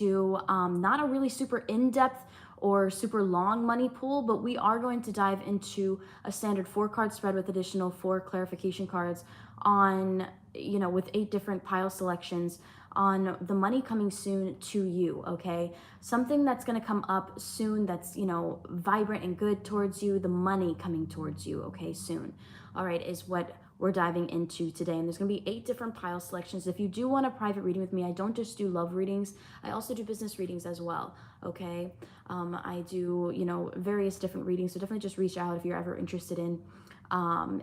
to not a really super in-depth or super long money pool, but we are going to dive into a standard 4-card spread with additional 4 clarification cards on, with 8 different pile selections on the money coming soon to you, okay? Something that's going to come up soon that's, vibrant and good towards you, the money coming towards you, okay, soon. All right, is what we're diving into today. And there's going to be 8 different pile selections. If you do want a private reading with me, I don't just do love readings. I also do business readings as well, okay? I do, various different readings. So definitely just reach out if you're ever interested in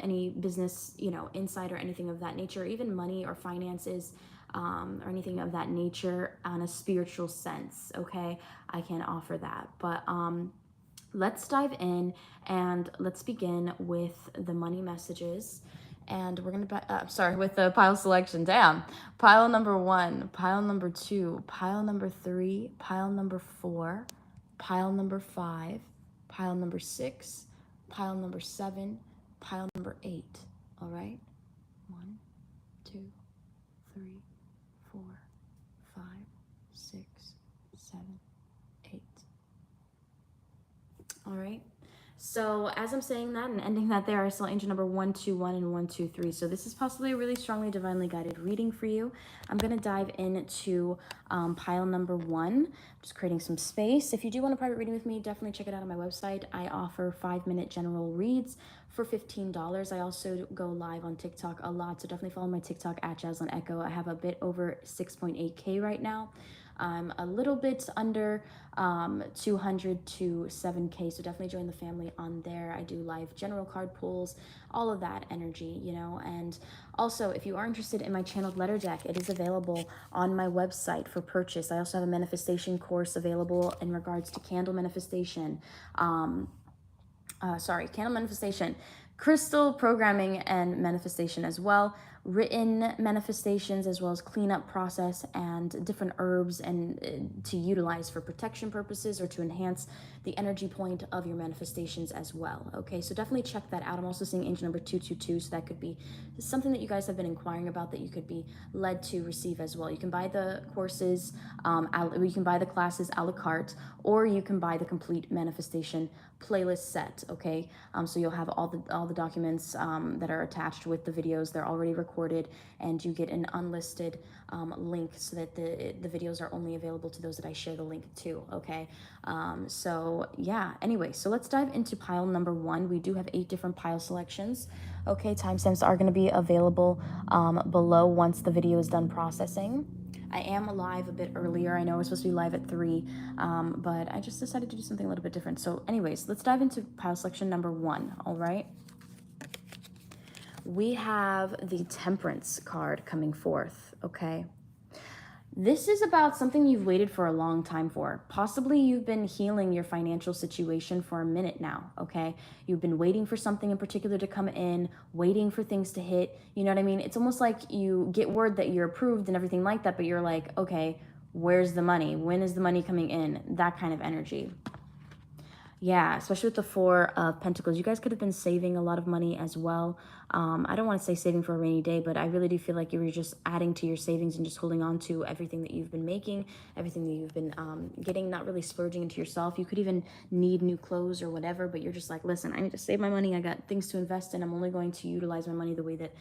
any business, insight or anything of that nature, even money or finances, or anything of that nature on a spiritual sense, okay? I can offer that. But let's dive in and let's begin with the money messages. And we're gonna, with the pile selection. Damn. Pile number 1, pile number 2, pile number 3, pile number 4, pile number 5, pile number 6, pile number 7, pile number 8. All right? 1, 2, 3, 4, 5, 6, 7, 8. All right. So as I'm saying that and ending that there, I saw angel number 121 and 123. So this is possibly a really strongly divinely guided reading for you. I'm going to dive into pile number 1, just creating some space. If you do want a private reading with me, definitely check it out on my website. I offer 5-minute general reads for $15. I also go live on TikTok a lot, so definitely follow my TikTok at Jaslyn Echo. I have a bit over 6.8K right now. I'm a little bit under 200 to 7K, so definitely join the family on there. I do live general card pulls, all of that energy, and also if you are interested in my channeled letter deck, it is available on my website for purchase. I also have a manifestation course available in regards to candle manifestation, candle manifestation, crystal programming and manifestation as well, written manifestations as well as cleanup process and different herbs and to utilize for protection purposes or to enhance the energy point of your manifestations as well. Okay, so definitely check that out. I'm also seeing angel number 222, so that could be something that you guys have been inquiring about that you could be led to receive as well. You can buy the courses, you can buy the classes a la carte, or you can buy the complete manifestation playlist set. Okay, so you'll have all the documents that are attached with the videos. They're already recorded, and you get an unlisted link so that the videos are only available to those that I share the link to. Okay, so yeah, anyway, so let's dive into pile number 1. We do have 8 different pile selections. Okay, timestamps are going to be available below once the video is done processing. I am live a bit earlier. I know we're supposed to be live at 3, but I just decided to do something a little bit different. So anyways, let's dive into pile selection number 1, all right? We have the Temperance card coming forth, okay? This is about something you've waited for a long time for. Possibly you've been healing your financial situation for a minute now, okay? You've been waiting for something in particular to come in, waiting for things to hit. You know what I mean? It's almost like you get word that you're approved and everything like that, but you're like, okay, where's the money? When is the money coming in? That kind of energy. Yeah, especially with the 4 of Pentacles. You guys could have been saving a lot of money as well. I don't want to say saving for a rainy day, but I really do feel like you were just adding to your savings and just holding on to everything that you've been making, everything that you've been getting, not really splurging into yourself. You could even need new clothes or whatever, but you're just like, listen, I need to save my money. I got things to invest in. I'm only going to utilize my money the way that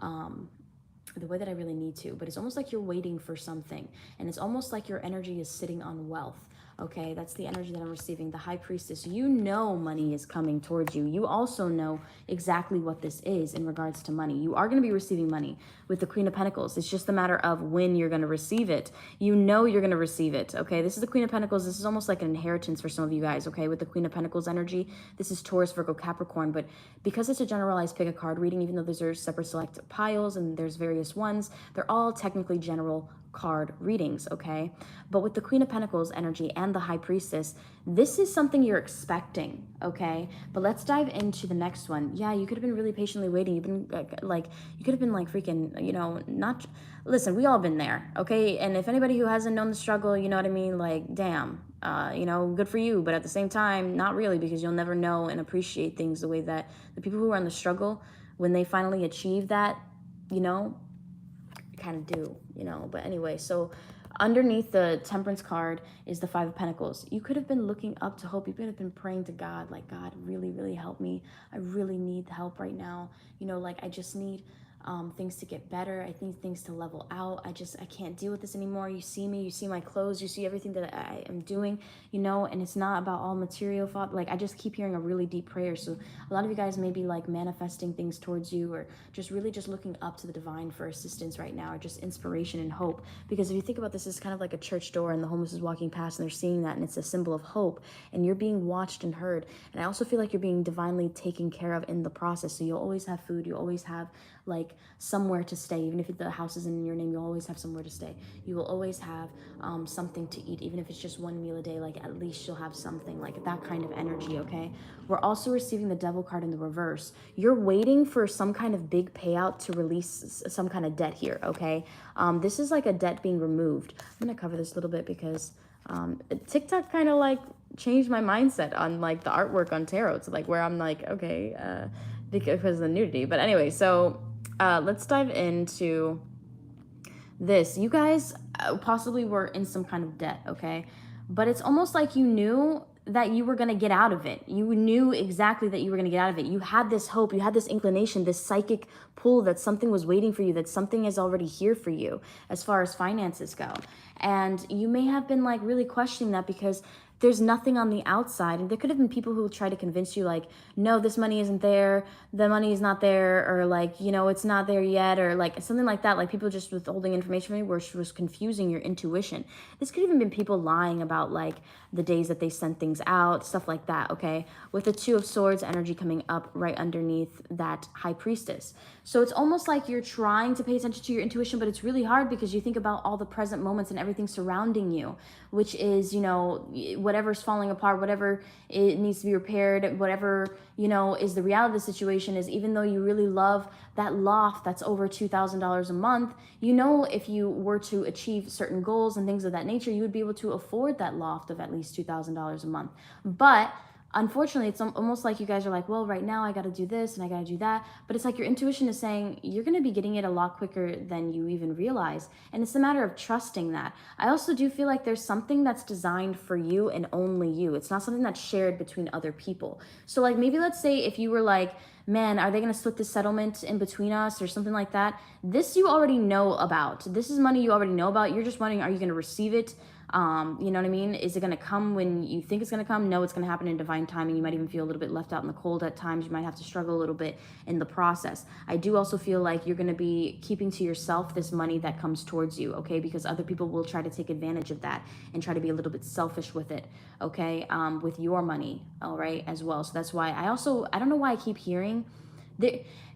I really need to. But it's almost like you're waiting for something, and it's almost like your energy is sitting on wealth. Okay, that's the energy that I'm receiving. The High Priestess, you know money is coming towards you. You also know exactly what this is in regards to money. You are going to be receiving money with the Queen of Pentacles. It's just a matter of when you're going to receive it. You know you're going to receive it, okay? This is the Queen of Pentacles. This is almost like an inheritance for some of you guys, okay? With the Queen of Pentacles energy, this is Taurus, Virgo, Capricorn. But because it's a generalized pick a card reading, even though those are separate select piles and there's various ones, they're all technically general card readings, okay? But with the Queen of Pentacles energy and the High Priestess, this is something you're expecting, okay? But let's dive into the next one. Yeah, you could have been really patiently waiting. You've been you could have been like freaking, not, listen, we all been there, okay? And if anybody who hasn't known the struggle, you know what I mean? Like, damn, good for you. But at the same time, not really, because you'll never know and appreciate things the way that the people who are in the struggle, when they finally achieve that, kind of do, but anyway, so Underneath the Temperance card is the Five of Pentacles. You could have been looking up to hope. You could have been praying to God, like, God, really, really help me. I really need help right now. You know, like, I just need things to get better. I need things to level out. I can't deal with this anymore. You see me, you see my clothes, you see everything that I am doing, you know, and it's not about all material thought. Like, I just keep hearing a really deep prayer. So a lot of you guys may be like manifesting things towards you, or just really just looking up to the divine for assistance right now, or just inspiration and hope. Because if you think about this, it's kind of like a church door and the homeless is walking past and they're seeing that, and it's a symbol of hope, and you're being watched and heard. And I also feel like you're being divinely taken care of in the process. So you'll always have food, you always have like somewhere to stay. Even if the house isn't in your name, you'll always have somewhere to stay. You will always have something to eat. Even if it's just one meal a day, like at least you'll have something, like that kind of energy. Okay, we're also receiving the Devil card in the reverse. You're waiting for some kind of big payout to release some kind of debt here. Okay, this is like a debt being removed. I'm gonna cover this a little bit because TikTok kind of like changed my mindset on like the artwork on tarot. So like where I'm like, okay, because of the nudity. But anyway, so let's dive into this. You guys possibly were in some kind of debt, okay? But it's almost like you knew that you were going to get out of it. You knew exactly that you were going to get out of it. You had this hope, you had this inclination, this psychic pull that something was waiting for you, that something is already here for you as far as finances go. And you may have been like really questioning that because there's nothing on the outside. And there could have been people who try to convince you like, no, this money isn't there, the money is not there, or like, you know, it's not there yet, or like something like that. Like people just withholding information from you, where she was confusing your intuition. This could even been people lying about like the days that they sent things out, stuff like that, okay? With the Two of Swords energy coming up right underneath that High Priestess. So it's almost like you're trying to pay attention to your intuition, but it's really hard because you think about all the present moments and everything surrounding you, which is, you know, whatever's falling apart, whatever it needs to be repaired, whatever, you know, is the reality of the situation is, even though you really love that loft that's over $2,000 a month, you know, if you were to achieve certain goals and things of that nature, you would be able to afford that loft of at least $2,000 a month. But unfortunately, it's almost like you guys are like, well, right now I got to do this and I got to do that. But it's like your intuition is saying you're going to be getting it a lot quicker than you even realize. And it's a matter of trusting that. I also do feel like there's something that's designed for you and only you. It's not something that's shared between other people. So like maybe let's say if you were like, man, are they going to split this settlement in between us or something like that? This you already know about. This is money you already know about. You're just wondering, are you going to receive it? You know what I mean? Is it going to come when you think it's going to come? No, it's going to happen in divine timing. You might even feel a little bit left out in the cold at times. You might have to struggle a little bit in the process. I do also feel like you're going to be keeping to yourself this money that comes towards you, okay? Because other people will try to take advantage of that and try to be a little bit selfish with it, okay? With your money, all right, as well. So that's why I don't know why I keep hearing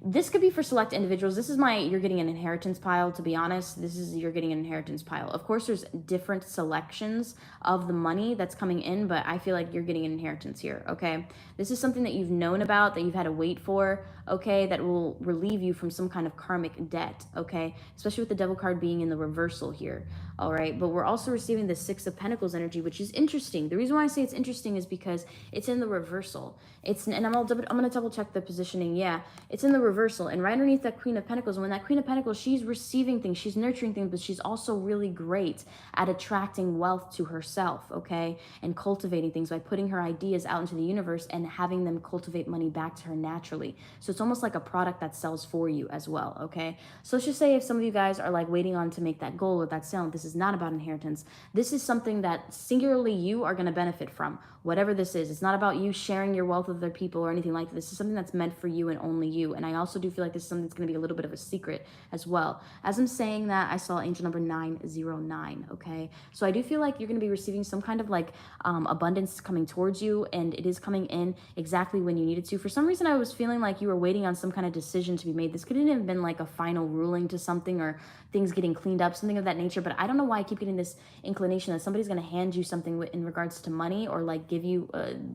this could be for select individuals. This is my you're getting an inheritance pile, to be honest. This is you're getting an inheritance pile. Of course, there's different selections of the money that's coming in, but I feel like you're getting an inheritance here, okay? This is something that you've known about, that you've had to wait for, okay? That will relieve you from some kind of karmic debt, okay? Especially with the Devil card being in the reversal here, all right? But we're also receiving the Six of Pentacles energy, which is interesting. The reason why I say it's interesting is because it's in the reversal. And I'm going to double check the positioning. Yeah, it's in the reversal, and right underneath that Queen of Pentacles. And when that Queen of Pentacles, she's receiving things, she's nurturing things, but she's also really great at attracting wealth to herself, okay? And cultivating things by putting her ideas out into the universe and having them cultivate money back to her naturally. So it's almost like a product that sells for you as well, okay? So let's just say if some of you guys are like waiting on to make that goal or that sale, this is not about inheritance. This is something that singularly you are going to benefit from, whatever this is. It's not about you sharing your wealth with other people or anything like that. This is something that's meant for you and only you. And I also do feel like this is something that's going to be a little bit of a secret as well. As I'm saying that, I saw angel number 909, okay? So I do feel like you're going to be receiving some kind of like abundance coming towards you, and it is coming in exactly when you need it to. For some reason, I was feeling like you were waiting on some kind of decision to be made. This couldn't have been like a final ruling to something or things getting cleaned up, something of that nature. But I don't know why I keep getting this inclination that somebody's going to hand you something in regards to money, or like give you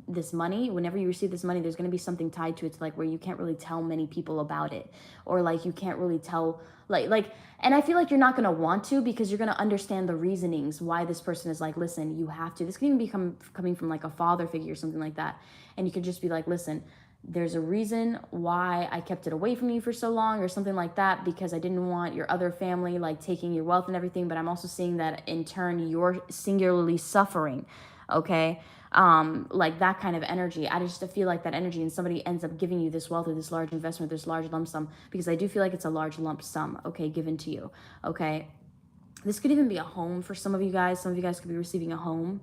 this money. Whenever you receive this money, there's going to be something tied to it, to like where you can't really tell many people about it, or like you can't really tell and I feel like you're not going to want to, because you're going to understand the reasonings why this person is like, listen, you have to. This could even be coming from like a father figure or something like that, and you could just be like, listen, there's a reason why I kept it away from you for so long or something like that, because I didn't want your other family like taking your wealth and everything. But I'm also seeing that in turn you're singularly suffering, okay? Like that kind of energy. I just feel like that energy, and somebody ends up giving you this wealth or this large investment, this large lump sum, because I do feel like it's a large lump sum, okay, given to you, okay? This could even be a home for some of you guys. Some of you guys could be receiving a home.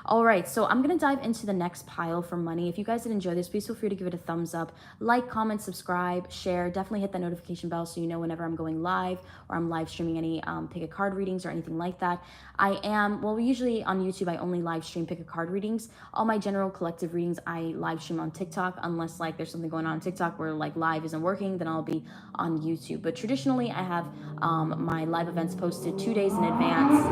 All right, so I'm gonna dive into the next pile for money. If you guys did enjoy this, please feel free to give it a thumbs up, like, comment, subscribe, share. Definitely hit that notification bell so you know whenever I'm going live or I'm live streaming any pick a card readings or anything like that. Usually on YouTube, I only live stream pick a card readings. All my general collective readings, I live stream on TikTok, unless like there's something going on TikTok where like live isn't working, then I'll be on YouTube. But traditionally, I have my live events posted 2 days in advance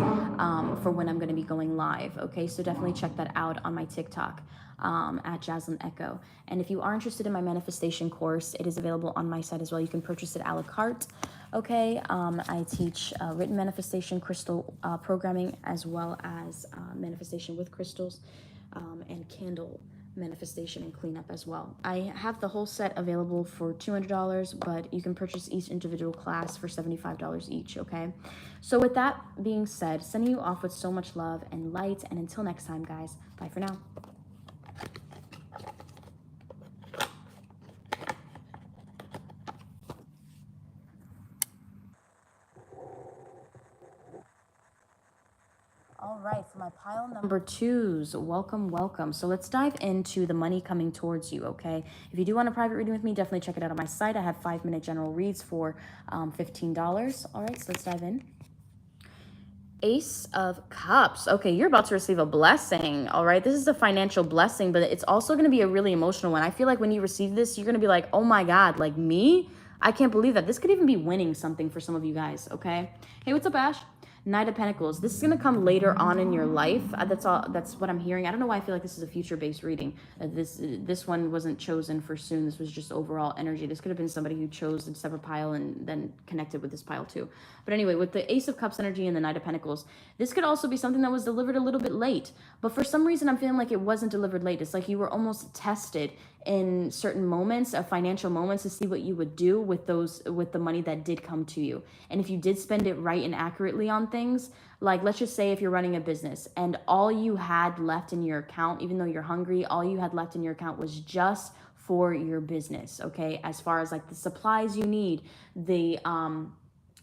for when I'm going to be going live. Okay, so definitely check that out on my TikTok at Jaslyn Echo. And if you are interested in my manifestation course, it is available on my site as well. You can purchase it a la carte. Okay, I teach written manifestation, crystal programming, as well as manifestation with crystals and candle manifestation and cleanup as well. I have the whole set available for $200, but you can purchase each individual class for $75 each, okay? So with that being said, sending you off with so much love and light, and until next time, guys, bye for now. All right, for my pile number twos, welcome. So let's dive into the money coming towards you, okay? If you do want a private reading with me, definitely check it out on my site. I have 5-minute general reads for $15. All right, so let's dive in. Ace of Cups. Okay, you're about to receive a blessing, all right? This is a financial blessing, but it's also going to be a really emotional one. I feel like when you receive this, you're going to be like, oh my God, like me? I can't believe that. This could even be winning something for some of you guys, okay? Hey, what's up, Ash? Knight of Pentacles. This is going to come later on in your life. That's what I'm hearing. I don't know why I feel like this is a future-based reading. This one wasn't chosen for soon. This was just overall energy. This could have been somebody who chose a separate pile and then connected with this pile too. But anyway, with the Ace of Cups energy and the Knight of Pentacles, this could also be something that was delivered a little bit late. But for some reason, I'm feeling like it wasn't delivered late. It's like you were almost tested in certain moments, financial moments, to see what you would do with the money that did come to you. And if you did spend it right and accurately on things, like let's just say if you're running a business and all you had left in your account, even though you're hungry, all you had left in your account was just for your business, okay? As far as like the supplies you need, the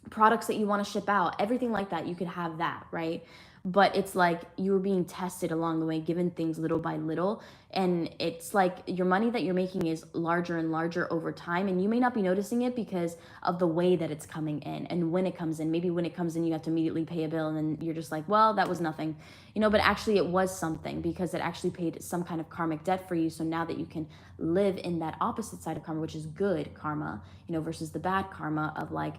products that you want to ship out, everything like that, you could have that, right? But it's like you were being tested along the way, given things little by little. And it's like your money that you're making is larger and larger over time. And you may not be noticing it because of the way that it's coming in and when it comes in. Maybe when it comes in, you have to immediately pay a bill and then you're just like, well, that was nothing, but actually it was something because it actually paid some kind of karmic debt for you. So now that you can live in that opposite side of karma, which is good karma, versus the bad karma of like,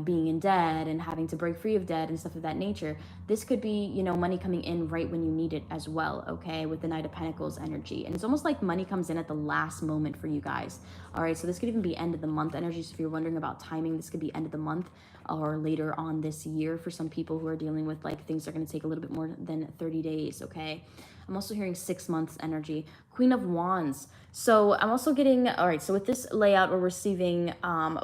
being in debt and having to break free of debt and stuff of that nature. This could be, money coming in right when you need it as well, okay, with the Knight of Pentacles energy. And it's almost like money comes in at the last moment for you guys. All right, so this could even be end of the month energy. So if you're wondering about timing, this could be end of the month or later on this year for some people who are dealing with like things that are going to take a little bit more than 30 days, okay? I'm also hearing 6 months energy. Queen of Wands. So I'm also getting, all right, so with this layout, we're receiving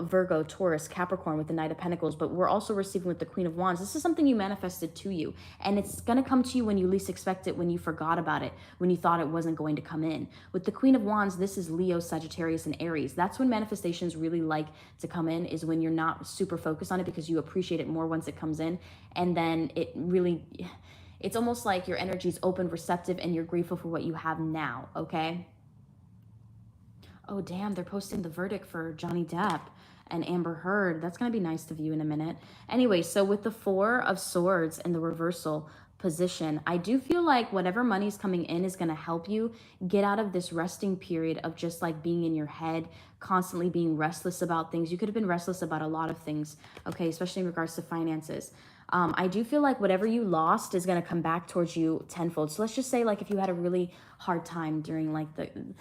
Virgo, Taurus, Capricorn with the Knight of Pentacles, but we're also receiving with the Queen of Wands. This is something you manifested to you, and it's going to come to you when you least expect it, when you forgot about it, when you thought it wasn't going to come in. With the Queen of Wands, this is Leo, Sagittarius, and Aries. That's when manifestations really like to come in, is when you're not super focused on it because you appreciate it more once it comes in, and then it really... It's almost like your energy is open, receptive, and you're grateful for what you have now, okay? Oh, damn, they're posting the verdict for Johnny Depp and Amber Heard. That's going to be nice to view in a minute. Anyway, so with the 4 of Swords in the reversal position, I do feel like whatever money's coming in is going to help you get out of this resting period of just like being in your head, constantly being restless about things. You could have been restless about a lot of things, okay, especially in regards to finances. I do feel like whatever you lost is going to come back towards you tenfold. So let's just say like if you had a really hard time during like when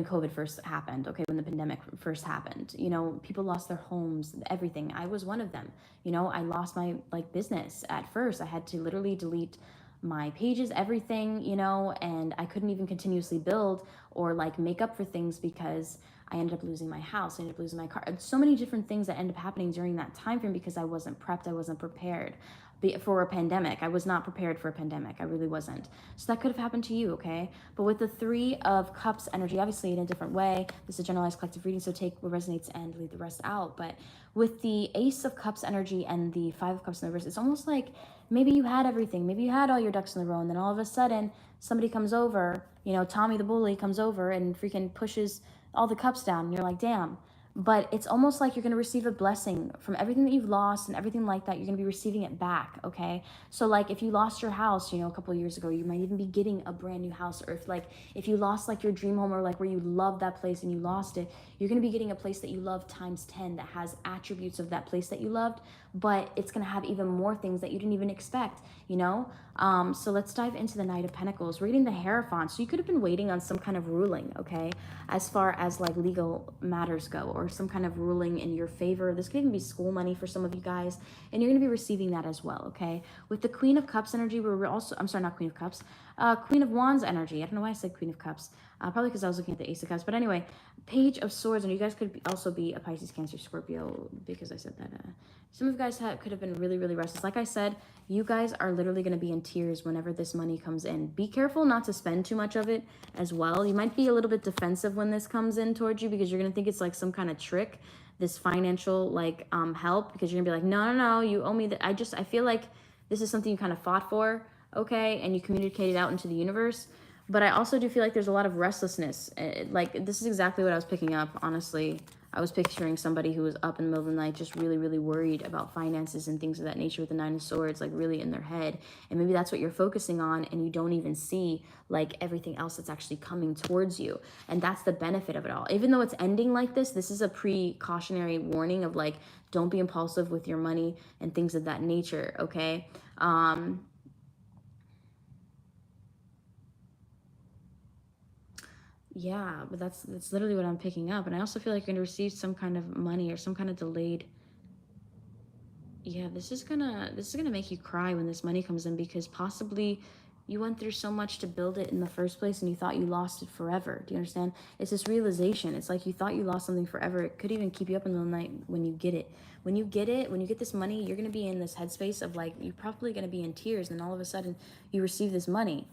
COVID first happened, okay, when the pandemic first happened, people lost their homes, everything. I was one of them. I lost my business at first. I had to literally delete my pages, everything, you know, and I couldn't even continuously build or like make up for things because I ended up losing my house, I ended up losing my car. So many different things that ended up happening during that time frame because I wasn't prepped, I wasn't prepared for a pandemic. I was not prepared for a pandemic. I really wasn't. So that could have happened to you, okay? But with the Three of Cups energy, obviously in a different way, this is a generalized collective reading, so take what resonates and leave the rest out. But with the Ace of Cups energy and the Five of Cups in the reverse, it's almost like maybe you had everything. Maybe you had all your ducks in the row, and then all of a sudden somebody comes over, you know, Tommy the bully comes over and freaking pushes all the cups down, and you're like, damn. But it's almost like you're going to receive a blessing from everything that you've lost and everything like that. You're going to be receiving it back, okay? So like if you lost your house, you know, a couple of years ago, you might even be getting a brand new house. Or if you lost like your dream home, or like where you love that place and you lost it, you're going to be getting a place that you love times 10 that has attributes of that place that you loved, but it's going to have even more things that you didn't even expect, you know? So let's dive into the Knight of Pentacles. We're getting the Hierophant. So you could have been waiting on some kind of ruling, okay? As far as like legal matters go, or some kind of ruling in your favor. This could even be school money for some of you guys, and you're going to be receiving that as well, okay? With the Queen of Cups energy, we're also, I'm sorry, not Queen of Cups, Queen of Wands energy. I don't know why I said Queen of Cups. Probably because I was looking at the Ace of Cups. But anyway, Page of Swords, and you guys could also be a Pisces, Cancer, Scorpio, because I said that. Some of you guys could have been really, really restless. Like I said, you guys are literally going to be in tears whenever this money comes in. Be careful not to spend too much of it as well. You might be a little bit defensive when this comes in towards you, because you're going to think it's like some kind of trick, this financial like help, because you're gonna be like, no, you owe me that. I feel like this is something you kind of fought for, okay, and you communicated out into the universe. But I also do feel like there's a lot of restlessness. Like, this is exactly what I was picking up, honestly. I was picturing somebody who was up in the middle of the night just really, really worried about finances and things of that nature with the Nine of Swords, like really in their head. And maybe that's what you're focusing on, and you don't even see like everything else that's actually coming towards you. And that's the benefit of it all. Even though it's ending like this is a precautionary warning of like, don't be impulsive with your money and things of that nature, okay? Yeah, but that's literally what I'm picking up. And I also feel like you're going to receive some kind of money or some kind of delayed. Yeah, this is gonna make you cry when this money comes in, because possibly you went through so much to build it in the first place and you thought you lost it forever. Do you understand? It's this realization. It's like you thought you lost something forever. It could even keep you up in the middle of the night when you get it. When you get this money, you're going to be in this headspace of like, you're probably going to be in tears, and all of a sudden you receive this money.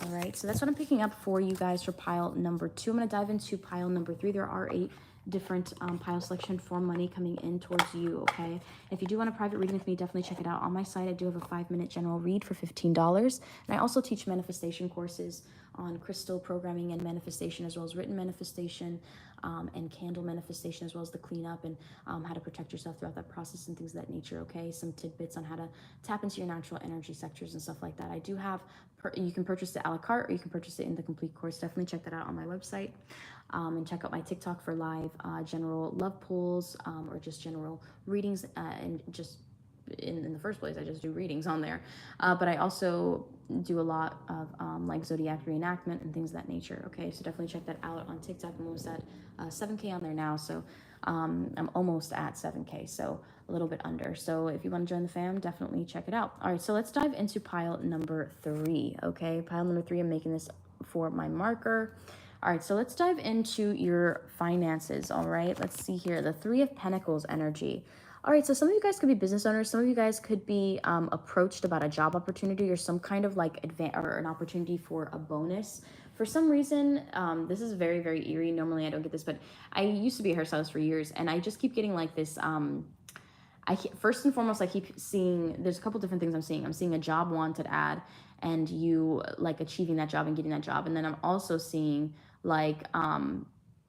All right, so that's what I'm picking up for you guys for pile number 2. I'm going to dive into pile number 3. There are 8 different pile selection for money coming in towards you, okay? If you do want a private reading with me, definitely check it out. On my site, I do have a 5-minute general read for $15. And I also teach manifestation courses on crystal programming and manifestation, as well as written manifestation and candle manifestation, as well as the cleanup and how to protect yourself throughout that process and things of that nature, okay? Some tidbits on how to tap into your natural energy sectors and stuff like that. I do have, you can purchase it a la carte, or you can purchase it in the complete course. Definitely check that out on my website. And check out my TikTok for live general love pools or just general readings, and just in the first place, I just do readings on there. But I also do a lot of like zodiac reenactment and things of that nature. Okay, so definitely check that out on TikTok. I'm almost at 7K on there now, so I'm almost at 7K, so a little bit under. So if you want to join the fam, definitely check it out. All right, so let's dive into pile number 3. Okay, pile number 3. I'm making this for my marker. All right, so let's dive into your finances. All right, let's see here. The 3 of Pentacles energy. All right, so some of you guys could be business owners. Some of you guys could be approached about a job opportunity or some kind of like or an opportunity for a bonus. For some reason, this is very, very eerie. Normally I don't get this, but I used to be a hairstylist for years, and I just keep getting like this. First and foremost, I keep seeing, there's a couple different things I'm seeing. I'm seeing a job wanted ad and you like achieving that job and getting that job. And then I'm also seeing like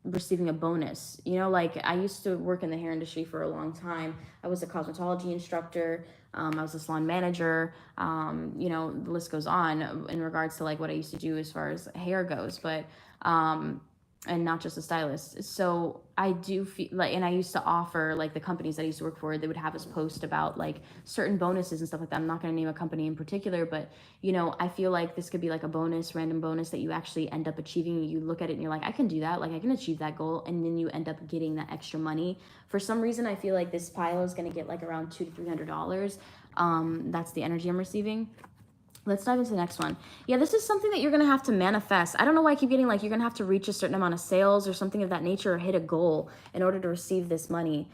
receiving a bonus. You know, like I used to work in the hair industry for a long time. I was a cosmetology instructor. I was a salon manager. You know, the list goes on in regards to like what I used to do as far as hair goes. But and not just a stylist. So I do feel like, and I used to offer like the companies that I used to work for, they would have us post about like certain bonuses and stuff like that. I'm not going to name a company in particular, but you know, I feel like this could be like a bonus, random bonus that you actually end up achieving. You look at it and you're like, I can do that. Like I can achieve that goal. And then you end up getting that extra money. For some reason, I feel like this pile is going to get like around $200 to $300. That's the energy I'm receiving. Let's dive into the next one. Yeah, this is something that you're going to have to manifest. I don't know why I keep getting like you're going to have to reach a certain amount of sales or something of that nature, or hit a goal in order to receive this money.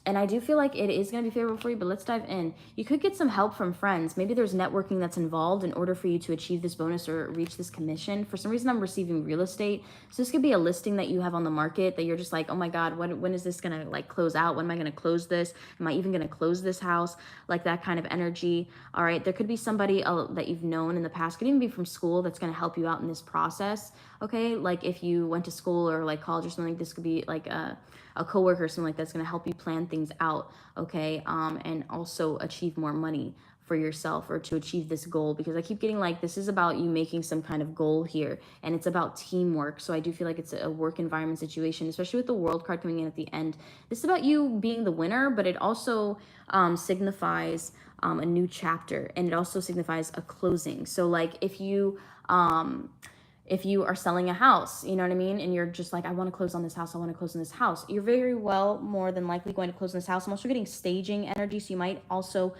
And I do feel like it is going to be favorable for you, but let's dive in. You could get some help from friends. Maybe there's networking that's involved in order for you to achieve this bonus or reach this commission. For some reason, I'm receiving real estate. So this could be a listing that you have on the market that you're just like, oh my God, when is this going to like close out? When am I going to close this? Am I even going to close this house? Like that kind of energy. All right. There could be somebody that you've known in the past, could even be from school, that's going to help you out in this process. Okay. Like if you went to school or like college or something, this could be like a coworker or something like that's going to help you plan things out, okay, and also achieve more money for yourself or to achieve this goal, because I keep getting like this is about you making some kind of goal here, and it's about teamwork. So I do feel like it's a work environment situation, especially with the world card coming in at the end. This is about you being the winner, but it also signifies a new chapter, and it also signifies a closing. So like if you are selling a house, you know what I mean? And you're just like, I want to close on this house. I want to close on this house. You're very well more than likely going to close on this house. I'm also getting staging energy. So you might also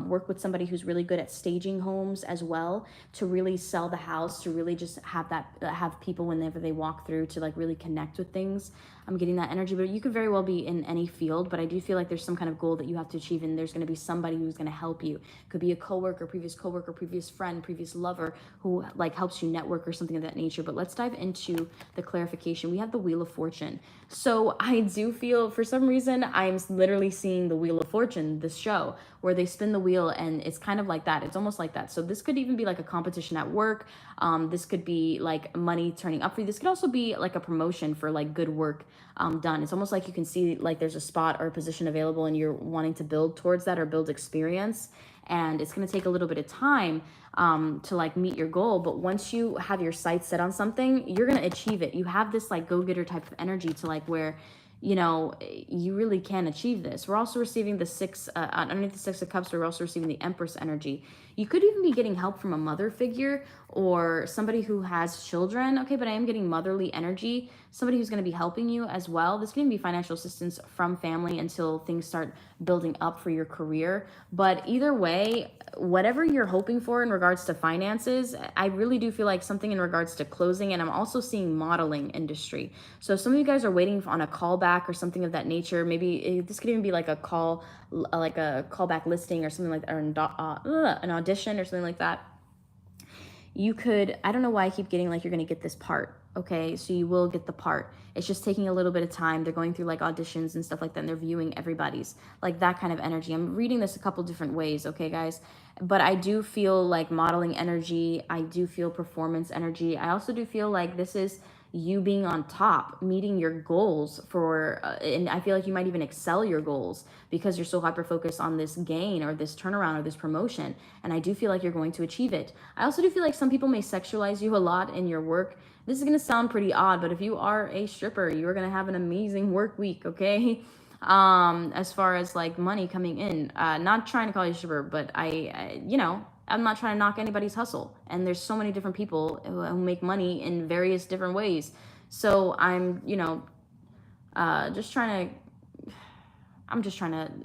work with somebody who's really good at staging homes as well, to really sell the house, to really just have people whenever they walk through to like really connect with things. I'm getting that energy, but you could very well be in any field, but I do feel like there's some kind of goal that you have to achieve, and there's going to be somebody who's going to help you. Could be a coworker, previous friend, previous lover, who like helps you network or something of that nature. But let's dive into the clarification. We have the Wheel of Fortune. So I do feel, for some reason, I'm literally seeing the Wheel of Fortune, this show, where they spin the wheel, and it's kind of like that. It's almost like that. So this could even be like a competition at work. This could be like money turning up for you. This could also be like a promotion for like good work done. It's almost like you can see like there's a spot or a position available, and you're wanting to build towards that or build experience. And it's going to take a little bit of time to like meet your goal. But once you have your sights set on something, you're going to achieve it. You have this like go-getter type of energy to like where, you know, you really can achieve this. We're also receiving the underneath the Six of Cups, we're also receiving the Empress energy. You could even be getting help from a mother figure or somebody who has children. Okay, but I am getting motherly energy, somebody who's going to be helping you as well. This can be financial assistance from family until things start building up for your career. But either way, whatever you're hoping for in regards to finances, I really do feel like something in regards to closing. And I'm also seeing modeling industry. So if some of you guys are waiting on a callback or something of that nature, maybe this could even be like a callback listing or something like that, or an audition or something like that. You could, I don't know why I keep getting like you're going to get this part. Okay, so you will get the part. It's just taking a little bit of time. They're going through like auditions and stuff like that, and they're viewing everybody's, like that kind of energy. I'm reading this a couple different ways, okay, guys? But I do feel like modeling energy. I do feel performance energy. I also do feel like this is you being on top, meeting your goals and I feel like you might even excel your goals because you're so hyper focused on this gain or this turnaround or this promotion. And I do feel like you're going to achieve it. I also do feel like some people may sexualize you a lot in your work. This is going to sound pretty odd, but if you are a stripper, you're going to have an amazing work week, okay? As far as like money coming in, not trying to call you a stripper, but I'm not trying to knock anybody's hustle. And there's so many different people who make money in various different ways. So I'm just trying to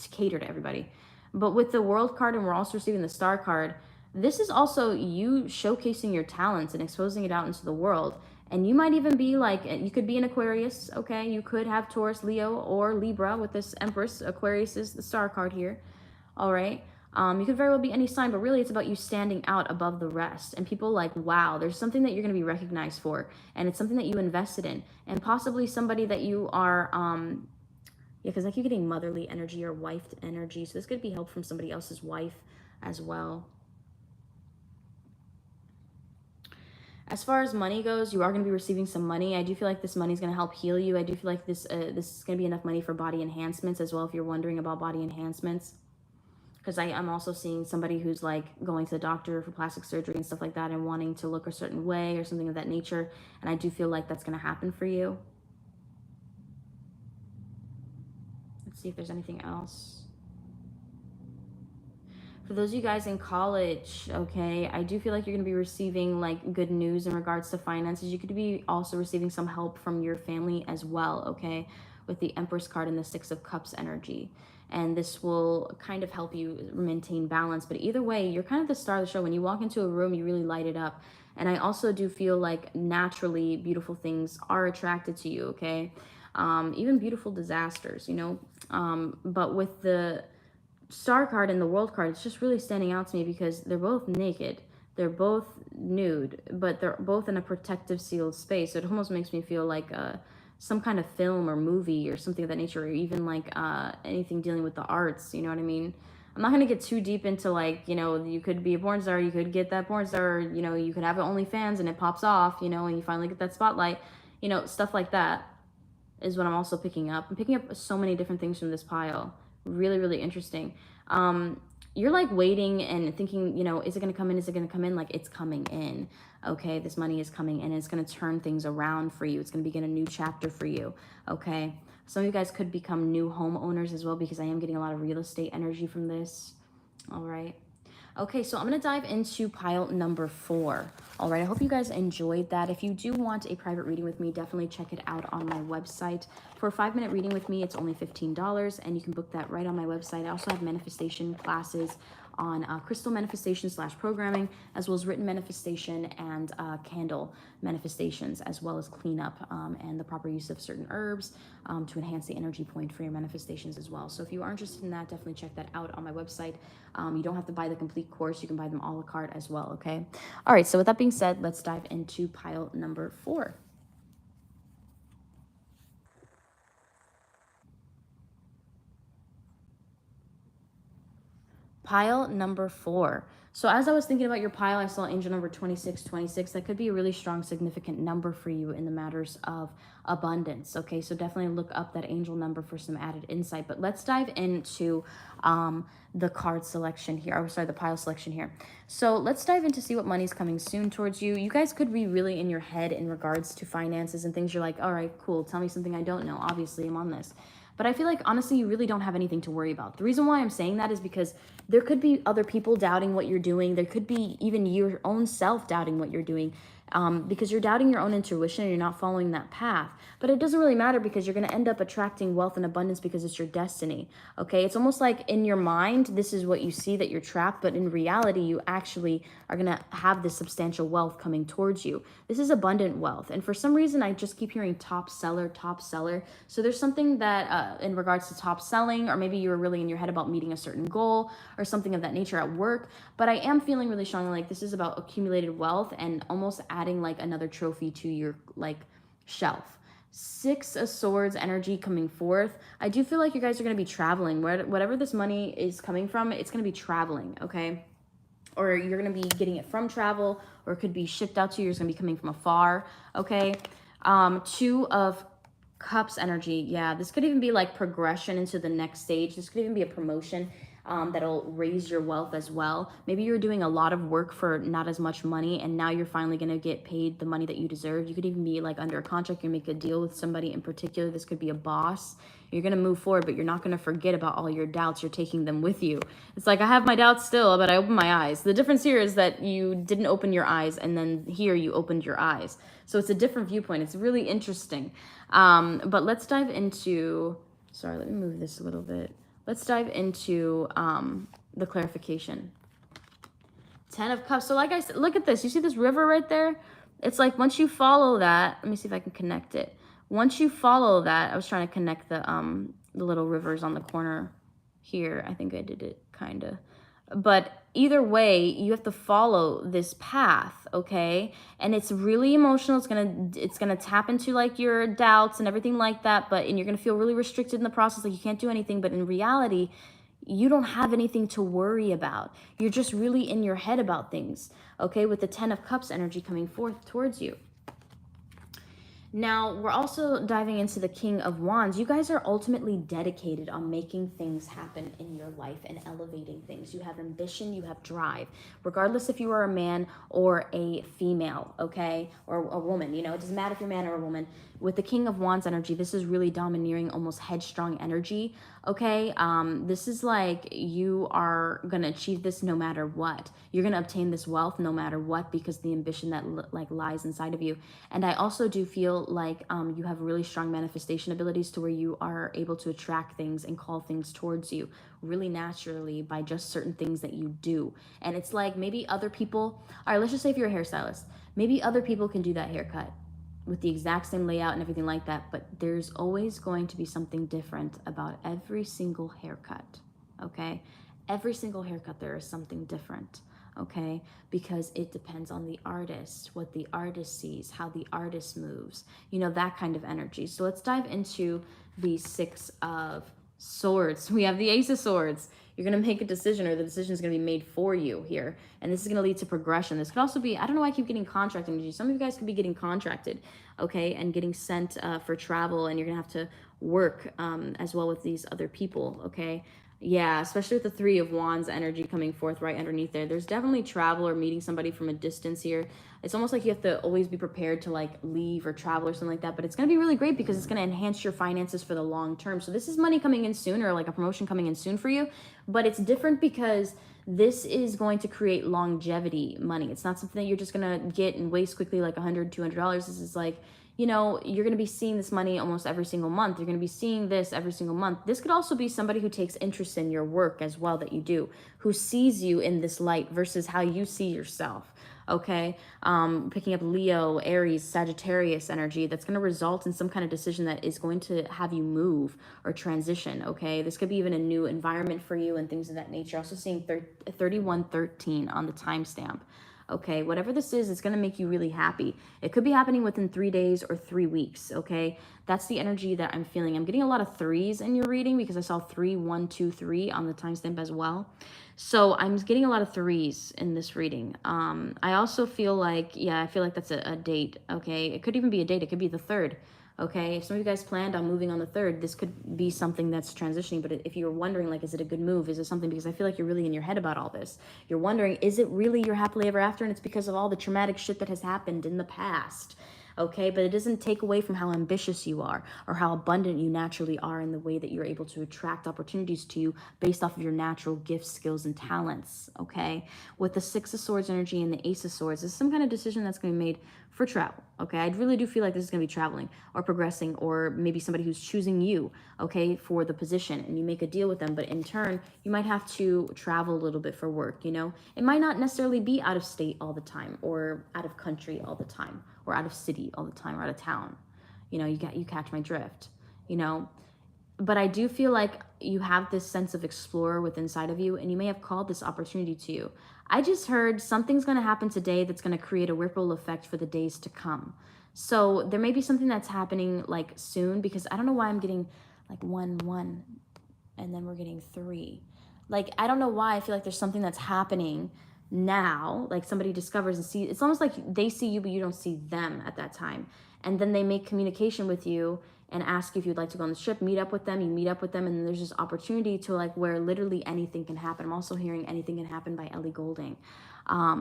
cater to everybody. But with the World card, and we're also receiving the Star card, this is also you showcasing your talents and exposing it out into the world. And you might even be like, you could be an Aquarius, okay? You could have Taurus, Leo, or Libra with this Empress. Aquarius is the Star card here, all right? You could very well be any sign, but really it's about you standing out above the rest. And people like, wow, there's something that you're going to be recognized for. And it's something that you invested in. And possibly somebody that you are, because I keep getting motherly energy or wife energy. So this could be help from somebody else's wife as well. As far as money goes, you are going to be receiving some money. I do feel like this money is going to help heal you. I do feel like this is going to be enough money for body enhancements as well, if you're wondering about body enhancements. Because I'm also seeing somebody who's like going to the doctor for plastic surgery and stuff like that and wanting to look a certain way or something of that nature. And I do feel like that's going to happen for you. Let's see if there's anything else. For those of you guys in college, okay, I do feel like you're going to be receiving like good news in regards to finances. You could be also receiving some help from your family as well, okay, with the Empress card and the Six of Cups energy. and this will kind of help you maintain balance. But either way, you're kind of the star of the show. When you walk into a room, you really light it up. And I also do feel like naturally beautiful things are attracted to you, okay? Even beautiful disasters, you know? But with the star card and the world card, it's just really standing out to me because they're both naked. They're both nude, but they're both in a protective, sealed space. So it almost makes me feel like some kind of film or movie or something of that nature, or even like anything dealing with the arts. You know what I mean? I'm not going to get too deep into like, you know, you could be a porn star, you could get that porn star, you know, you could have it OnlyFans and it pops off, you know, and you finally get that spotlight, you know, stuff like that is what I'm also picking up. I'm picking up so many different things from this pile. Really, really interesting. You're like waiting and thinking, you know, is it going to come in? Is it going to come in? Like, it's coming in. Okay, this money is coming in and it's going to turn things around for you. It's going to begin a new chapter for you. Okay, some of you guys could become new homeowners as well, because I am getting a lot of real estate energy from this. All right. Okay, so I'm going to dive into pile number 4. All right, I hope you guys enjoyed that. If you do want a private reading with me, definitely check it out on my website. For a 5-minute reading with me, it's only $15, and you can book that right on my website. I also have manifestation classes on crystal manifestation / programming, as well as written manifestation and candle manifestations, as well as cleanup and the proper use of certain herbs to enhance the energy point for your manifestations as well. So if you are interested in that, definitely check that out on my website. You don't have to buy the complete course. You can buy them a la carte as well, okay? All right, so with that being said, let's dive into pile number 4. Pile number 4. So as I was thinking about your pile, I saw angel number 2626. That could be a really strong, significant number for you in the matters of abundance. Okay, so definitely look up that angel number for some added insight. But let's dive into the card selection here. Or sorry, the pile selection here. So let's dive into see what money's coming soon towards you. You guys could be really in your head in regards to finances and things. You're like, all right, cool. Tell me something I don't know. Obviously, I'm on this. But I feel like, honestly, you really don't have anything to worry about. The reason why I'm saying that is because there could be other people doubting what you're doing. There could be even your own self doubting what you're doing, because you're doubting your own intuition and you're not following that path. But it doesn't really matter, because you're going to end up attracting wealth and abundance because it's your destiny. Okay, it's almost like in your mind, this is what you see, that you're trapped. But in reality, you actually are going to have this substantial wealth coming towards you. This is abundant wealth. And for some reason, I just keep hearing top seller, top seller. So there's something that in regards to top selling, or maybe you were really in your head about meeting a certain goal or something of that nature at work. But I am feeling really strongly like this is about accumulated wealth and almost adding like another trophy to your like shelf. 6 of Swords energy coming forth. I do feel like you guys are going to be traveling. Whatever this money is coming from, it's going to be traveling, okay? Or you're going to be getting it from travel, or it could be shipped out to you. It's going to be coming from afar, okay? 2 of Cups energy. Yeah, this could even be like progression into the next stage. This could even be a promotion that'll raise your wealth as well. Maybe you're doing a lot of work for not as much money, and now you're finally going to get paid the money that you deserve. You could even be like under a contract. You make a deal with somebody in particular. This could be a boss. You're going to move forward, but you're not going to forget about all your doubts. You're taking them with you. It's like, I have my doubts still, but I open my eyes. The difference here is that you didn't open your eyes, and then here you opened your eyes. So it's a different viewpoint. It's really interesting. But let's dive into, sorry, let me move this a little bit. Let's dive into the clarification. 10 of Cups. So like I said, look at this. You see this river right there? It's like once you follow that, let me see if I can connect it. Once you follow that, I was trying to connect the little rivers on the corner here. I think I did it kind of. But either way, you have to follow this path, okay? And it's really emotional. It's gonna tap into like your doubts and everything like that, and you're gonna feel really restricted in the process, like you can't do anything. But in reality, you don't have anything to worry about. You're just really in your head about things, okay? With the 10 of Cups energy coming forth towards you. Now, we're also diving into the King of Wands. You guys are ultimately dedicated on making things happen in your life and elevating things. You have ambition, you have drive, regardless if you are a man or a female, okay? Or a woman, you know, it doesn't matter if you're a man or a woman. With the King of Wands energy, this is really domineering, almost headstrong energy, okay? This is like you are going to achieve this no matter what. You're going to obtain this wealth no matter what, because the ambition that like lies inside of you. And I also do feel feel like you have really strong manifestation abilities to where you are able to attract things and call things towards you really naturally by just certain things that you do. And it's like maybe other people, all right, let's just say if you're a hairstylist, maybe other people can do that haircut with the exact same layout and everything like that, but there's always going to be something different about every single haircut, okay? Every single haircut, there is something different, okay? Because it depends on the artist, what the artist sees, how the artist moves, you know, that kind of energy. So let's dive into the Six of Swords. We have the Ace of Swords. You're going to make a decision, or the decision is going to be made for you here. And this is going to lead to progression. This could also be, I don't know why I keep getting contract energy. Some of you guys could be getting contracted, okay, and getting sent for travel, and you're going to have to work as well with these other people, okay? Yeah, especially with the Three of Wands energy coming forth right underneath there. There's definitely travel or meeting somebody from a distance here. It's almost like you have to always be prepared to like leave or travel or something like that. But it's going to be really great because it's going to enhance your finances for the long term. So this is money coming in soon, or like a promotion coming in soon for you. But it's different because this is going to create longevity money. It's not something that you're just going to get and waste quickly like $100, $200. This is like, you know, you're going to be seeing this money almost every single month. You're going to be seeing this every single month. This could also be somebody who takes interest in your work as well that you do, who sees you in this light versus how you see yourself, okay? Picking up Leo, Aries, Sagittarius energy, that's going to result in some kind of decision that is going to have you move or transition, okay? This could be even a new environment for you and things of that nature. Also seeing 3113 on the timestamp. Okay, whatever this is, it's going to make you really happy. It could be happening within 3 days or 3 weeks, okay? That's the energy that I'm feeling. I'm getting a lot of threes in your reading because I saw 3, 1, 2, 3 on the timestamp as well. So I'm getting a lot of threes in this reading. I also feel like, yeah, I feel like that's a date, okay? It could even be a date. It could be the 3rd. Okay, if some of you guys planned on moving on the 3rd, this could be something that's transitioning. But if you're wondering, like, is it a good move? Is it something? Because I feel like you're really in your head about all this. You're wondering, is it really your happily ever after? And it's because of all the traumatic shit that has happened in the past. Okay, but it doesn't take away from how ambitious you are or how abundant you naturally are in the way that you're able to attract opportunities to you based off of your natural gifts, skills, and talents. Okay, with the Six of Swords energy and the Ace of Swords, this is some kind of decision that's going to be made for travel. Okay, I really do feel like this is going to be traveling or progressing, or maybe somebody who's choosing you, okay, for the position, and you make a deal with them, but in turn you might have to travel a little bit for work. You know, it might not necessarily be out of state all the time, or out of country all the time, or out of city all the time, or out of town. You know, you catch my drift, you know. But I do feel like you have this sense of explorer within inside of you, and you may have called this opportunity to you. I just heard something's going to happen today that's going to create a ripple effect for the days to come. So there may be something that's happening like soon, because I don't know why I'm getting like 1, 1, and then we're getting 3. Like, I don't know why I feel like there's something that's happening now, like somebody discovers and sees. It's almost like they see you but you don't see them at that time, and then they make communication with you and ask you if you'd like to go on the trip, meet up with them. You meet up with them, and then there's this opportunity to like where literally anything can happen. I'm also hearing Anything Can Happen by Ellie Goulding.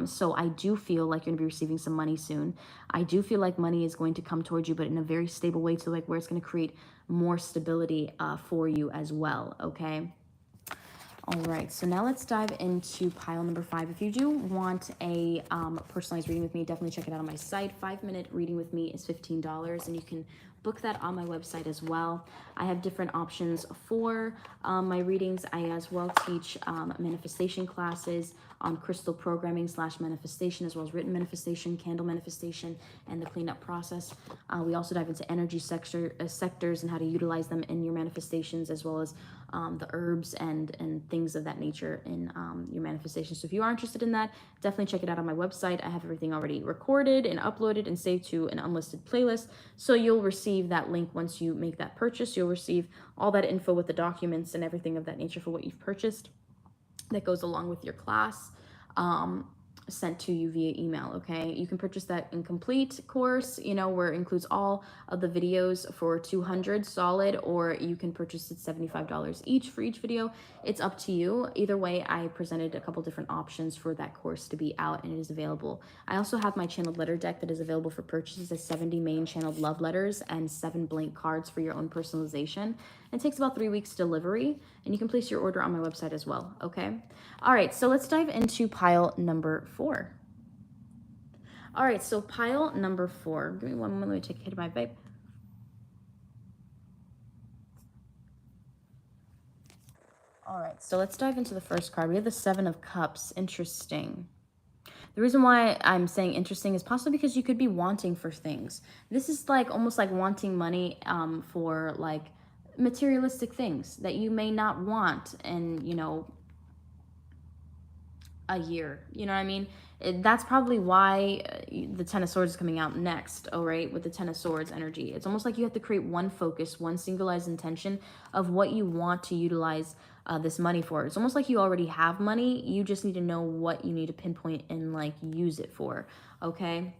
So I do feel like you're gonna be receiving some money soon. I do feel like money is going to come towards you, but in a very stable way, to like where it's going to create more stability for you as well. Okay. All right, so now let's dive into pile number 5. If you do want a personalized reading with me, definitely check it out on my site. 5-minute reading with me is $15, and you can book that on my website as well. I have different options for my readings. I as well teach manifestation classes on crystal programming / manifestation, as well as written manifestation, candle manifestation, and the cleanup process. We also dive into energy sectors and how to utilize them in your manifestations, as well as the herbs and things of that nature in your manifestation. So if you are interested in that, definitely check it out on my website. I have everything already recorded and uploaded and saved to an unlisted playlist. So you'll receive that link once you make that purchase. You'll receive all that info with the documents and everything of that nature for what you've purchased that goes along with your class, sent to you via email. Okay, you can purchase that incomplete course, you know, where it includes all of the videos for $200 solid, or you can purchase it $75 each for each video. It's up to you. Either way, I presented a couple different options for that course to be out, and it is available. I also have my channeled letter deck that is available for purchase. It's 70 main channeled love letters and 7 blank cards for your own personalization. It takes about 3 weeks delivery, and you can place your order on my website as well. Okay. All right, so let's dive into pile number 4. All right, so pile number 4. Give me one moment. Let me take a hit of my vape. All right, so let's dive into the first card. We have the 7 of Cups. Interesting. The reason why I'm saying interesting is possibly because you could be wanting for things. This is like almost like wanting money for like materialistic things that you may not want in, a year. You know what I mean? That's probably why the 10 of Swords is coming out next, all right, with the 10 of Swords energy. It's almost like you have to create one focus, one singularized intention of what you want to utilize this money for. It's almost like you already have money. You just need to know what you need to pinpoint and like use it for, okay?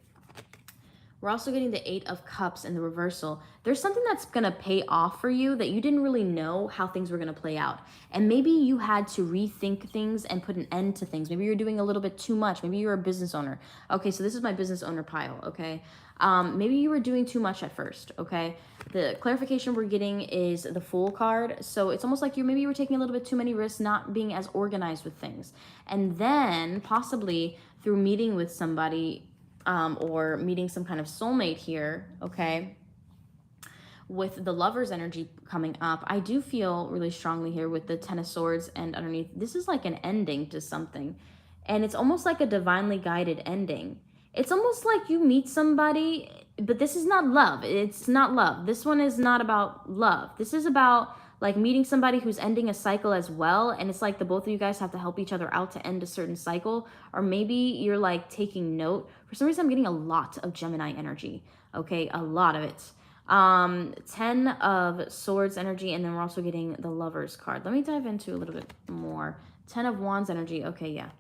We're also getting the 8 of Cups in the reversal. There's something that's going to pay off for you that you didn't really know how things were going to play out. And maybe you had to rethink things and put an end to things. Maybe you're doing a little bit too much. Maybe you're a business owner. Okay, so this is my business owner pile, okay? Maybe you were doing too much at first, okay? The clarification we're getting is the Fool card. So it's almost like maybe you were taking a little bit too many risks, not being as organized with things. And then possibly through meeting with somebody, or meeting some kind of soulmate here, okay, with the Lover's energy coming up, I do feel really strongly here with the 10 of Swords, and underneath, this is like an ending to something. And it's almost like a divinely guided ending. It's almost like you meet somebody, but this is not love. It's not love. This one is not about love. This is about like meeting somebody who's ending a cycle as well, and it's like the both of you guys have to help each other out to end a certain cycle. Or maybe you're like taking note. For some reason I'm getting a lot of Gemini energy, okay, a lot of it. 10 of Swords energy, and then we're also getting the Lovers card. Let me dive into a little bit more. 10 of Wands energy. Okay, yeah.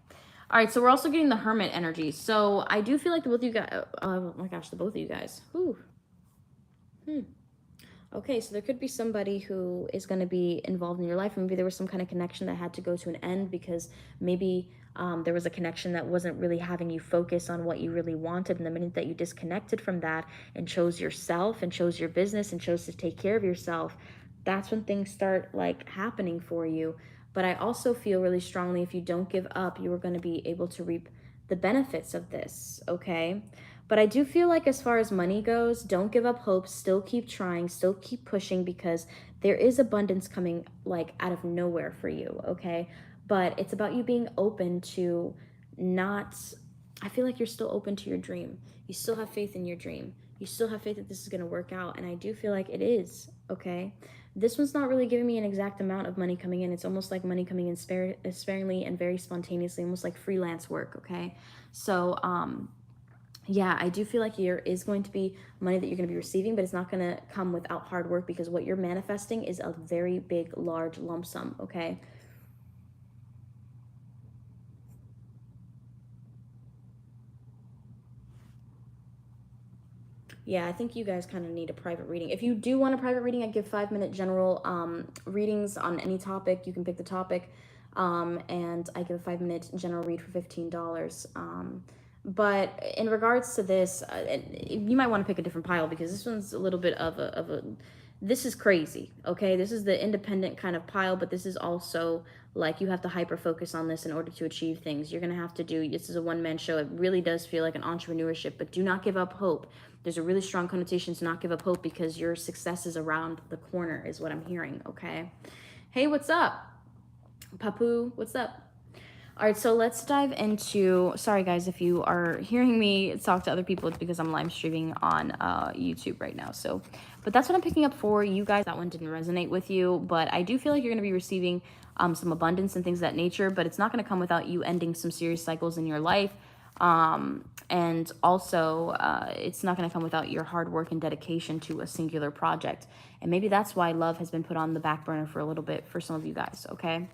All right, so we're also getting the Hermit energy. So I do feel like the both of you guys, oh my gosh, the both of you guys. Whew. Okay, so there could be somebody who is going to be involved in your life. Maybe there was some kind of connection that had to go to an end because maybe there was a connection that wasn't really having you focus on what you really wanted. And the minute that you disconnected from that and chose yourself and chose your business and chose to take care of yourself, that's when things start like happening for you. But I also feel really strongly if you don't give up, you are going to be able to reap the benefits of this, okay? But I do feel like as far as money goes, don't give up hope, still keep trying, still keep pushing, because there is abundance coming like out of nowhere for you, okay? But it's about you being open to not, I feel like you're still open to your dream. You still have faith in your dream. You still have faith that this is going to work out, and I do feel like it is, okay? This one's not really giving me an exact amount of money coming in. It's almost like money coming in sparingly and very spontaneously, almost like freelance work, okay? So, yeah, I do feel like there is going to be money that you're going to be receiving, but it's not going to come without hard work, because what you're manifesting is a very big, large lump sum, okay? Yeah, I think you guys kind of need a private reading. If you do want a private reading, I give 5-minute general readings on any topic. You can pick the topic, and I give a 5-minute general read for $15. But in regards to this, you might want to pick a different pile, because this one's a little bit of a this is crazy, okay? This is the independent kind of pile, but this is also like you have to hyper focus on this in order to achieve things. You're going to have to do, this is a one-man show. It really does feel like an entrepreneurship, but do not give up hope. There's a really strong connotation to not give up hope, because your success is around the corner is what I'm hearing, okay? Hey, what's up? Papu, what's up? All right, so let's dive into, sorry guys, if you are hearing me talk to other people, it's because I'm live streaming on YouTube right now. So, but that's what I'm picking up for you guys. That one didn't resonate with you, but I do feel like you're going to be receiving some abundance and things of that nature, but it's not going to come without you ending some serious cycles in your life. And also, it's not going to come without your hard work and dedication to a singular project. And maybe that's why love has been put on the back burner for a little bit for some of you guys, okay?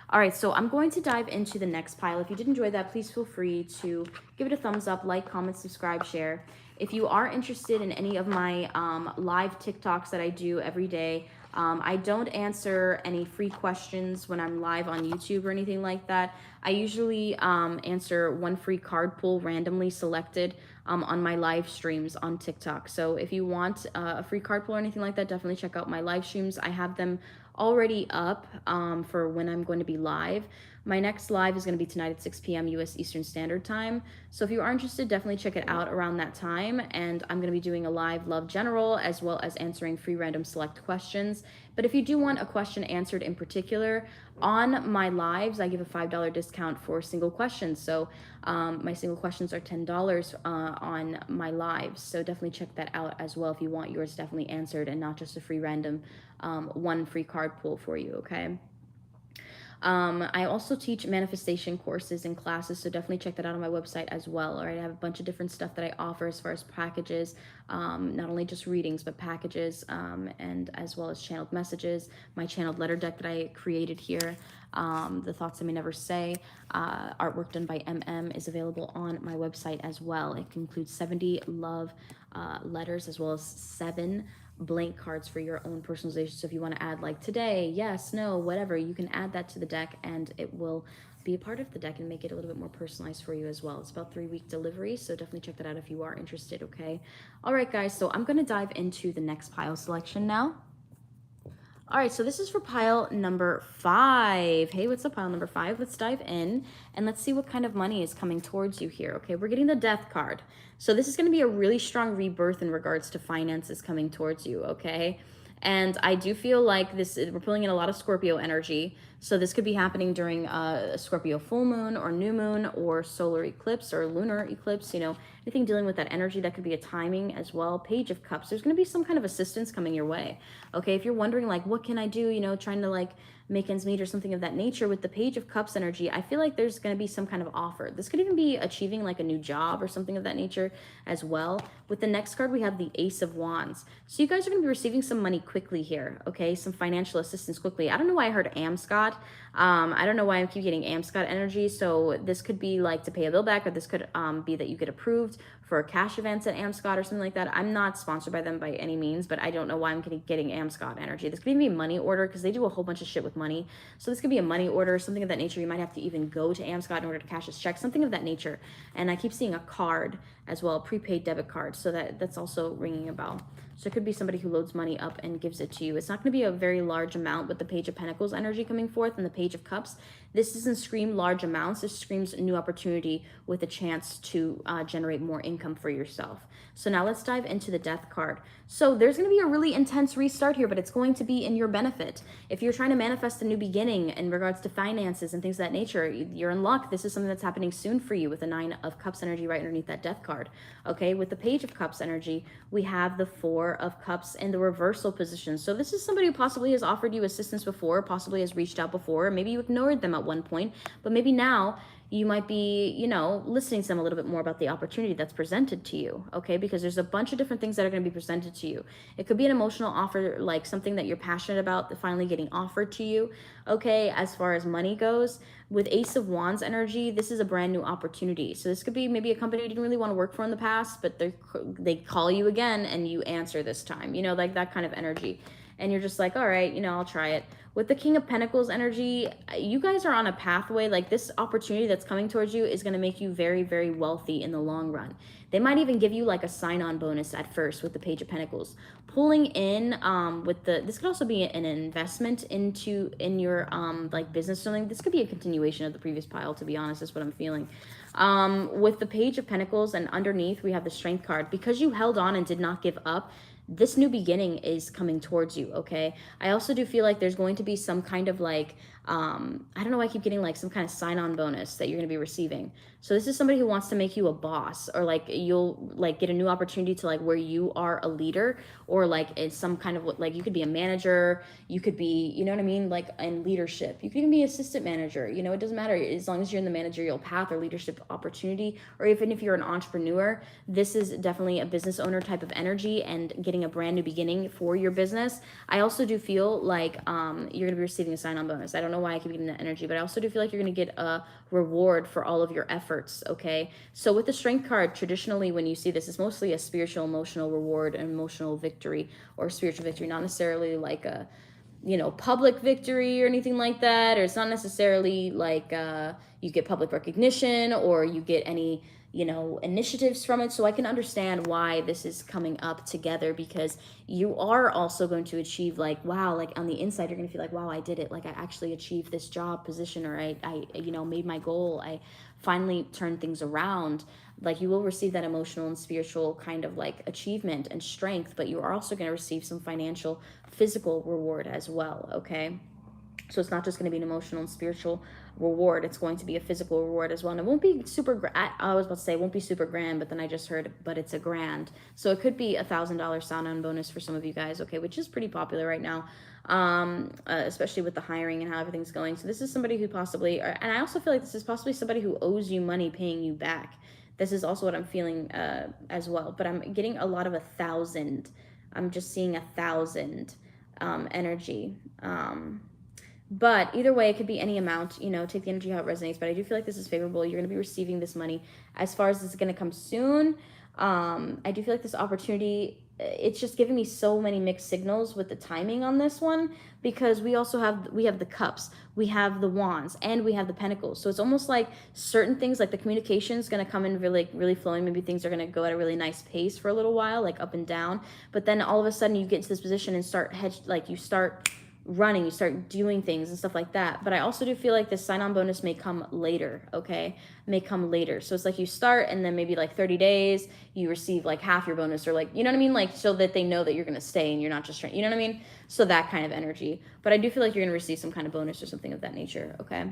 All right, so I'm going to dive into the next pile. If you did enjoy that, please feel free to give it a thumbs up, like, comment, subscribe, share. If you are interested in any of my live TikToks that I do every day, I don't answer any free questions when I'm live on YouTube or anything like that. I usually answer one free card pull randomly selected on my live streams on TikTok. So if you want a free card pull or anything like that, definitely check out my live streams. I have them already up for when I'm going to be live. My next live is going to be tonight at 6 p.m. US Eastern Standard Time. So if you are interested, definitely check it out around that time. And I'm going to be doing a live Love General as well as answering free random select questions. But if you do want a question answered in particular, on my lives, I give a $5 discount for single questions. So my single questions are $10 on my lives. So definitely check that out as well if you want yours definitely answered and not just a free random one free card pull for you, okay? I also teach manifestation courses and classes, so definitely check that out on my website as well. All right, I have a bunch of different stuff that I offer as far as packages, not only just readings, but packages, and as well as channeled messages. My channeled letter deck that I created here, The Thoughts I May Never Say, artwork done by MM, is available on my website as well. It includes 70 love letters as well as 7 blank cards for your own personalization. So if you want to add like today, yes, no, whatever, you can add that to the deck and it will be a part of the deck and make it a little bit more personalized for you as well. It's about 3-week delivery, so definitely check that out if you are interested, okay? All right, guys, so I'm going to dive into the next pile selection now. All right, so this is for pile number 5. Hey, what's up, pile number 5? Let's dive in and let's see what kind of money is coming towards you here. Okay, we're getting the Death card. So this is going to be a really strong rebirth in regards to finances coming towards you, okay? And I do feel like we're pulling in a lot of Scorpio energy. So this could be happening during a Scorpio full moon or new moon or solar eclipse or lunar eclipse, anything dealing with that energy. That could be a timing as well. Page of Cups, there's going to be some kind of assistance coming your way. Okay, if you're wondering like, what can I do, trying to like make ends meet or something of that nature, with the Page of Cups energy, I feel like there's going to be some kind of offer. This could even be achieving like a new job or something of that nature as well. With the next card, we have the Ace of Wands. So you guys are going to be receiving some money quickly here, okay? Some financial assistance quickly. I don't know why I heard Amscot. I don't know why I keep getting Amscot energy. So this could be like to pay a bill back, or this could be that you get approved for a cash advance at Amscot or something like that. I'm not sponsored by them by any means, but I don't know why I'm getting Amscot energy. This could even be a money order because they do a whole bunch of shit with money. So this could be a money order, something of that nature. You might have to even go to Amscot in order to cash this check, something of that nature. And I keep seeing a card as well, a prepaid debit card. So that's also ringing a bell. So it could be somebody who loads money up and gives it to you. It's not going to be a very large amount with the Page of Pentacles energy coming forth and the Page of Cups. This doesn't scream large amounts. This screams new opportunity with a chance to generate more income for yourself. So now let's dive into the Death card. So there's going to be a really intense restart here, but it's going to be in your benefit. If you're trying to manifest a new beginning in regards to finances and things of that nature, you're in luck. This is something that's happening soon for you with the 9 of Cups energy right underneath that Death card. Okay, with the Page of Cups energy, we have the 4 of Cups in the reversal position. So this is somebody who possibly has offered you assistance before, possibly has reached out before. Maybe you ignored them at one point, but maybe now you might be, listening to them a little bit more about the opportunity that's presented to you, okay? Because there's a bunch of different things that are going to be presented to you. It could be an emotional offer, like something that you're passionate about finally getting offered to you, okay? As far as money goes, with Ace of Wands energy, this is a brand new opportunity. So this could be maybe a company you didn't really want to work for in the past, but they call you again and you answer this time, like that kind of energy. And you're just like, all right, I'll try it. With the King of Pentacles energy, you guys are on a pathway. Like this opportunity that's coming towards you is going to make you very, very wealthy in the long run. They might even give you like a sign-on bonus at first with the Page of Pentacles. Pulling in this could also be an investment in your like business or something. This could be a continuation of the previous pile, to be honest, is what I'm feeling. With the Page of Pentacles and underneath we have the Strength card. Because you held on and did not give up, this new beginning is coming towards you, okay? I also do feel like there's going to be some kind of like, I don't know why I keep getting like some kind of sign-on bonus that you're going to be receiving. So this is somebody who wants to make you a boss, or like you'll like get a new opportunity to like where you are a leader, or like it's some kind of like you could be a manager, you could be, you know what I mean? Like in leadership, you could even be assistant manager, it doesn't matter as long as you're in the managerial path or leadership opportunity, or even if you're an entrepreneur, this is definitely a business owner type of energy and getting a brand new beginning for your business. I also do feel like you're going to be receiving a sign-on bonus. I don't know why I keep getting that energy, but I also do feel like you're going to get a reward for all of your efforts, okay? So with the Strength card, traditionally when you see this, it's mostly a spiritual, emotional reward and emotional victory, or spiritual victory, not necessarily like a public victory or anything like that, or it's not necessarily like you get public recognition or you get any you know, initiatives from it. So I can understand why this is coming up together, because you are also going to achieve like, wow, like on the inside, you're going to feel like, wow, I did it. Like I actually achieved this job position, or I, you know, made my goal. I finally turned things around. Like you will receive that emotional and spiritual kind of like achievement and strength, but you are also going to receive some financial, physical reward as well. Okay. So it's not just going to be an emotional and spiritual reward. It's going to be a physical reward as well. And it won't be super, I was about to say it won't be super grand, but then I just heard, but it's a grand. So it could be $1,000 sign-on bonus for some of you guys, okay, which is pretty popular right now, especially with the hiring and how everything's going. So this is somebody who possibly, and I also feel like this is possibly somebody who owes you money paying you back. This is also what I'm feeling as well. But I'm getting a lot of 1,000. I'm just seeing 1,000 energy. But either way, it could be any amount, you know, take the energy how it resonates. But I do feel like this is favorable. You're going to be receiving this money. As far as this is going to come soon, I do feel like this opportunity, it's just giving me so many mixed signals with the timing on this one, because we have the cups, we have the wands, and we have the pentacles. So it's almost like certain things, like the communication is going to come in really flowing. Maybe things are going to go at a really nice pace for a little while, like up and down. But then all of a sudden you get into this position and start you start running, you start doing things and stuff like that. But I also do feel like this sign-on bonus may come later, okay? May come later. So it's like you start, and then maybe like 30 days, you receive like half your bonus, or like, you know what I mean? Like, so that they know that you're going to stay and you're not just trying, you know what I mean? So that kind of energy. But I do feel like you're going to receive some kind of bonus or something of that nature, okay?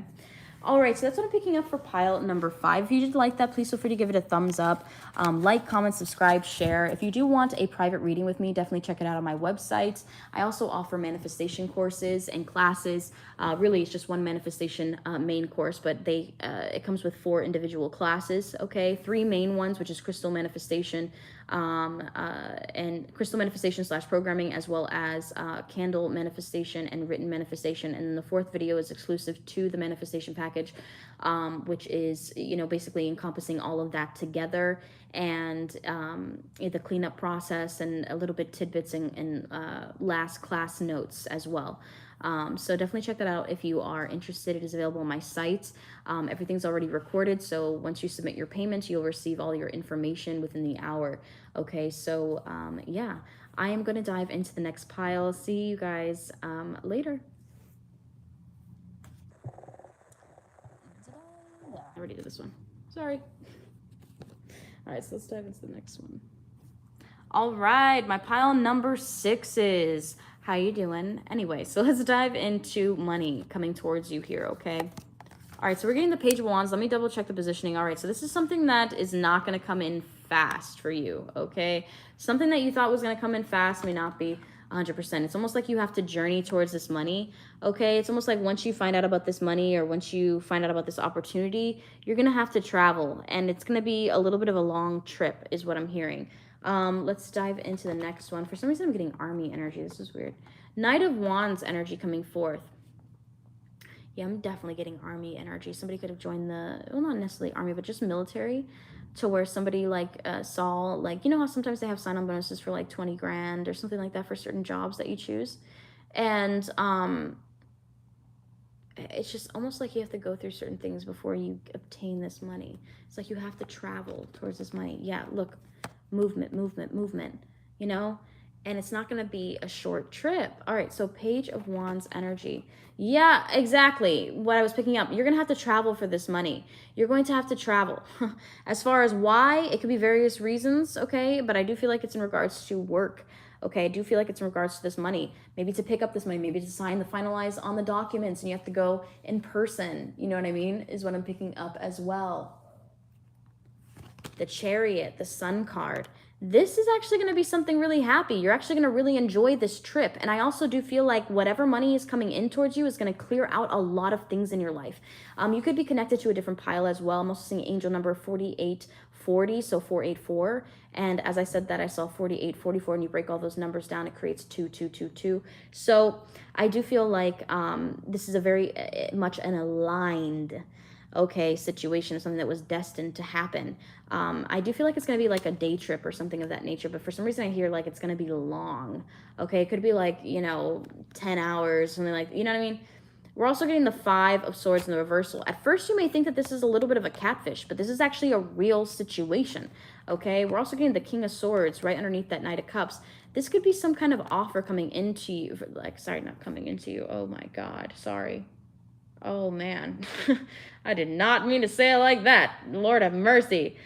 All right, so that's what I'm picking up for pile number 5. If you did like that, please feel free to give it a thumbs up. Like, comment, subscribe, share. If you do want a private reading with me, definitely check it out on my website. I also offer manifestation courses and classes. Really, it's just one manifestation main course, but it comes with 4 individual classes, okay? 3 main ones, which is crystal manifestation, and crystal manifestation / programming, as well as candle manifestation and written manifestation. And then the 4th video is exclusive to the manifestation package, which is, you know, basically encompassing all of that together, and the cleanup process, and a little bit tidbits and last class notes as well. So definitely check that out if you are interested. It is available on my site. Everything's already recorded, so once you submit your payment, you'll receive all your information within the hour. Okay, so yeah, I am going to dive into the next pile. See you guys later. I already did this one. Sorry. All right, so let's dive into the next one. All right, my pile number 6 is, how you doing? Anyway, so let's dive into money coming towards you here, okay? All right, so we're getting the Page of Wands. Let me double check the positioning. All right, so this is something that is not going to come in fast for you, okay? Something that you thought was going to come in fast may not be 100%. It's almost like you have to journey towards this money, okay? It's almost like once you find out about this money, or once you find out about this opportunity, you're going to have to travel, and it's going to be a little bit of a long trip is what I'm hearing. Let's dive into the next one. For some reason, I'm getting army energy. This is weird. Knight of Wands energy coming forth. Yeah, I'm definitely getting army energy. Somebody could have joined the, well, not necessarily army, but just military, to where somebody like saw, like, you know how sometimes they have sign-on bonuses for like 20 grand or something like that for certain jobs that you choose. And it's just almost like you have to go through certain things before you obtain this money. It's like you have to travel towards this money. Yeah, look, movement, you know? And it's not going to be a short trip. All right, so Page of Wands energy. Yeah, exactly what I was picking up. You're going to have to travel for this money. You're going to have to travel. As far as why, it could be various reasons, okay? But I do feel like it's in regards to work, okay? I do feel like it's in regards to this money. Maybe to pick up this money, maybe to sign the finalize on the documents, and you have to go in person. You know what I mean? Is what I'm picking up as well. The Chariot, the Sun card. This is actually going to be something really happy. You're actually going to really enjoy this trip. And I also do feel like whatever money is coming in towards you is going to clear out a lot of things in your life. You could be connected to a different pile as well. I'm also seeing angel number 4840, so 484. And as I said that, I saw 4844, and you break all those numbers down, it creates 2222. So I do feel like this is a very much an aligned, okay, situation, or something that was destined to happen. I do feel like it's going to be like a day trip or something of that nature, but for some reason I hear like it's going to be long. Okay, it could be like, you know, 10 hours, something like, you know what I mean? We're also getting the Five of Swords in the reversal. At first, you may think that this is a little bit of a catfish, but this is actually a real situation, okay? We're also getting the King of Swords right underneath that Knight of Cups. This could be some kind of offer coming into you. Like, sorry, not coming into you. Oh, my God. Sorry. Oh, man. I did not mean to say it like that. Lord have mercy.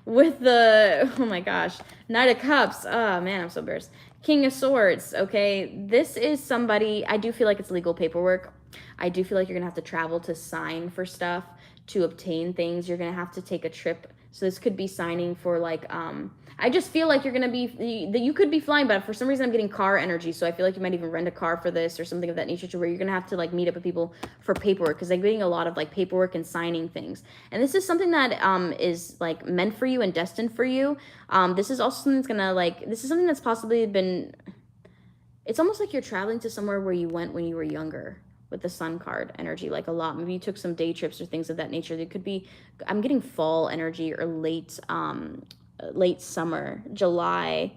With the, oh, my gosh, Knight of Cups. Oh, man, I'm so embarrassed. King of Swords, okay? This is somebody, I do feel like it's legal paperwork. I do feel like you're going to have to travel to sign for stuff, to obtain things. You're going to have to take a trip. So this could be signing for like, I just feel like you're going to be, you could be flying, but for some reason I'm getting car energy. So I feel like you might even rent a car for this or something of that nature, to where you're going to have to like meet up with people for paperwork, because I'm getting a lot of like paperwork and signing things. And this is something that is like meant for you and destined for you. This is also something that's going to like, this is something that's possibly been, it's almost like you're traveling to somewhere where you went when you were younger, with the Sun card energy, like a lot. Maybe you took some day trips or things of that nature. It could be, I'm getting fall energy or late summer, July.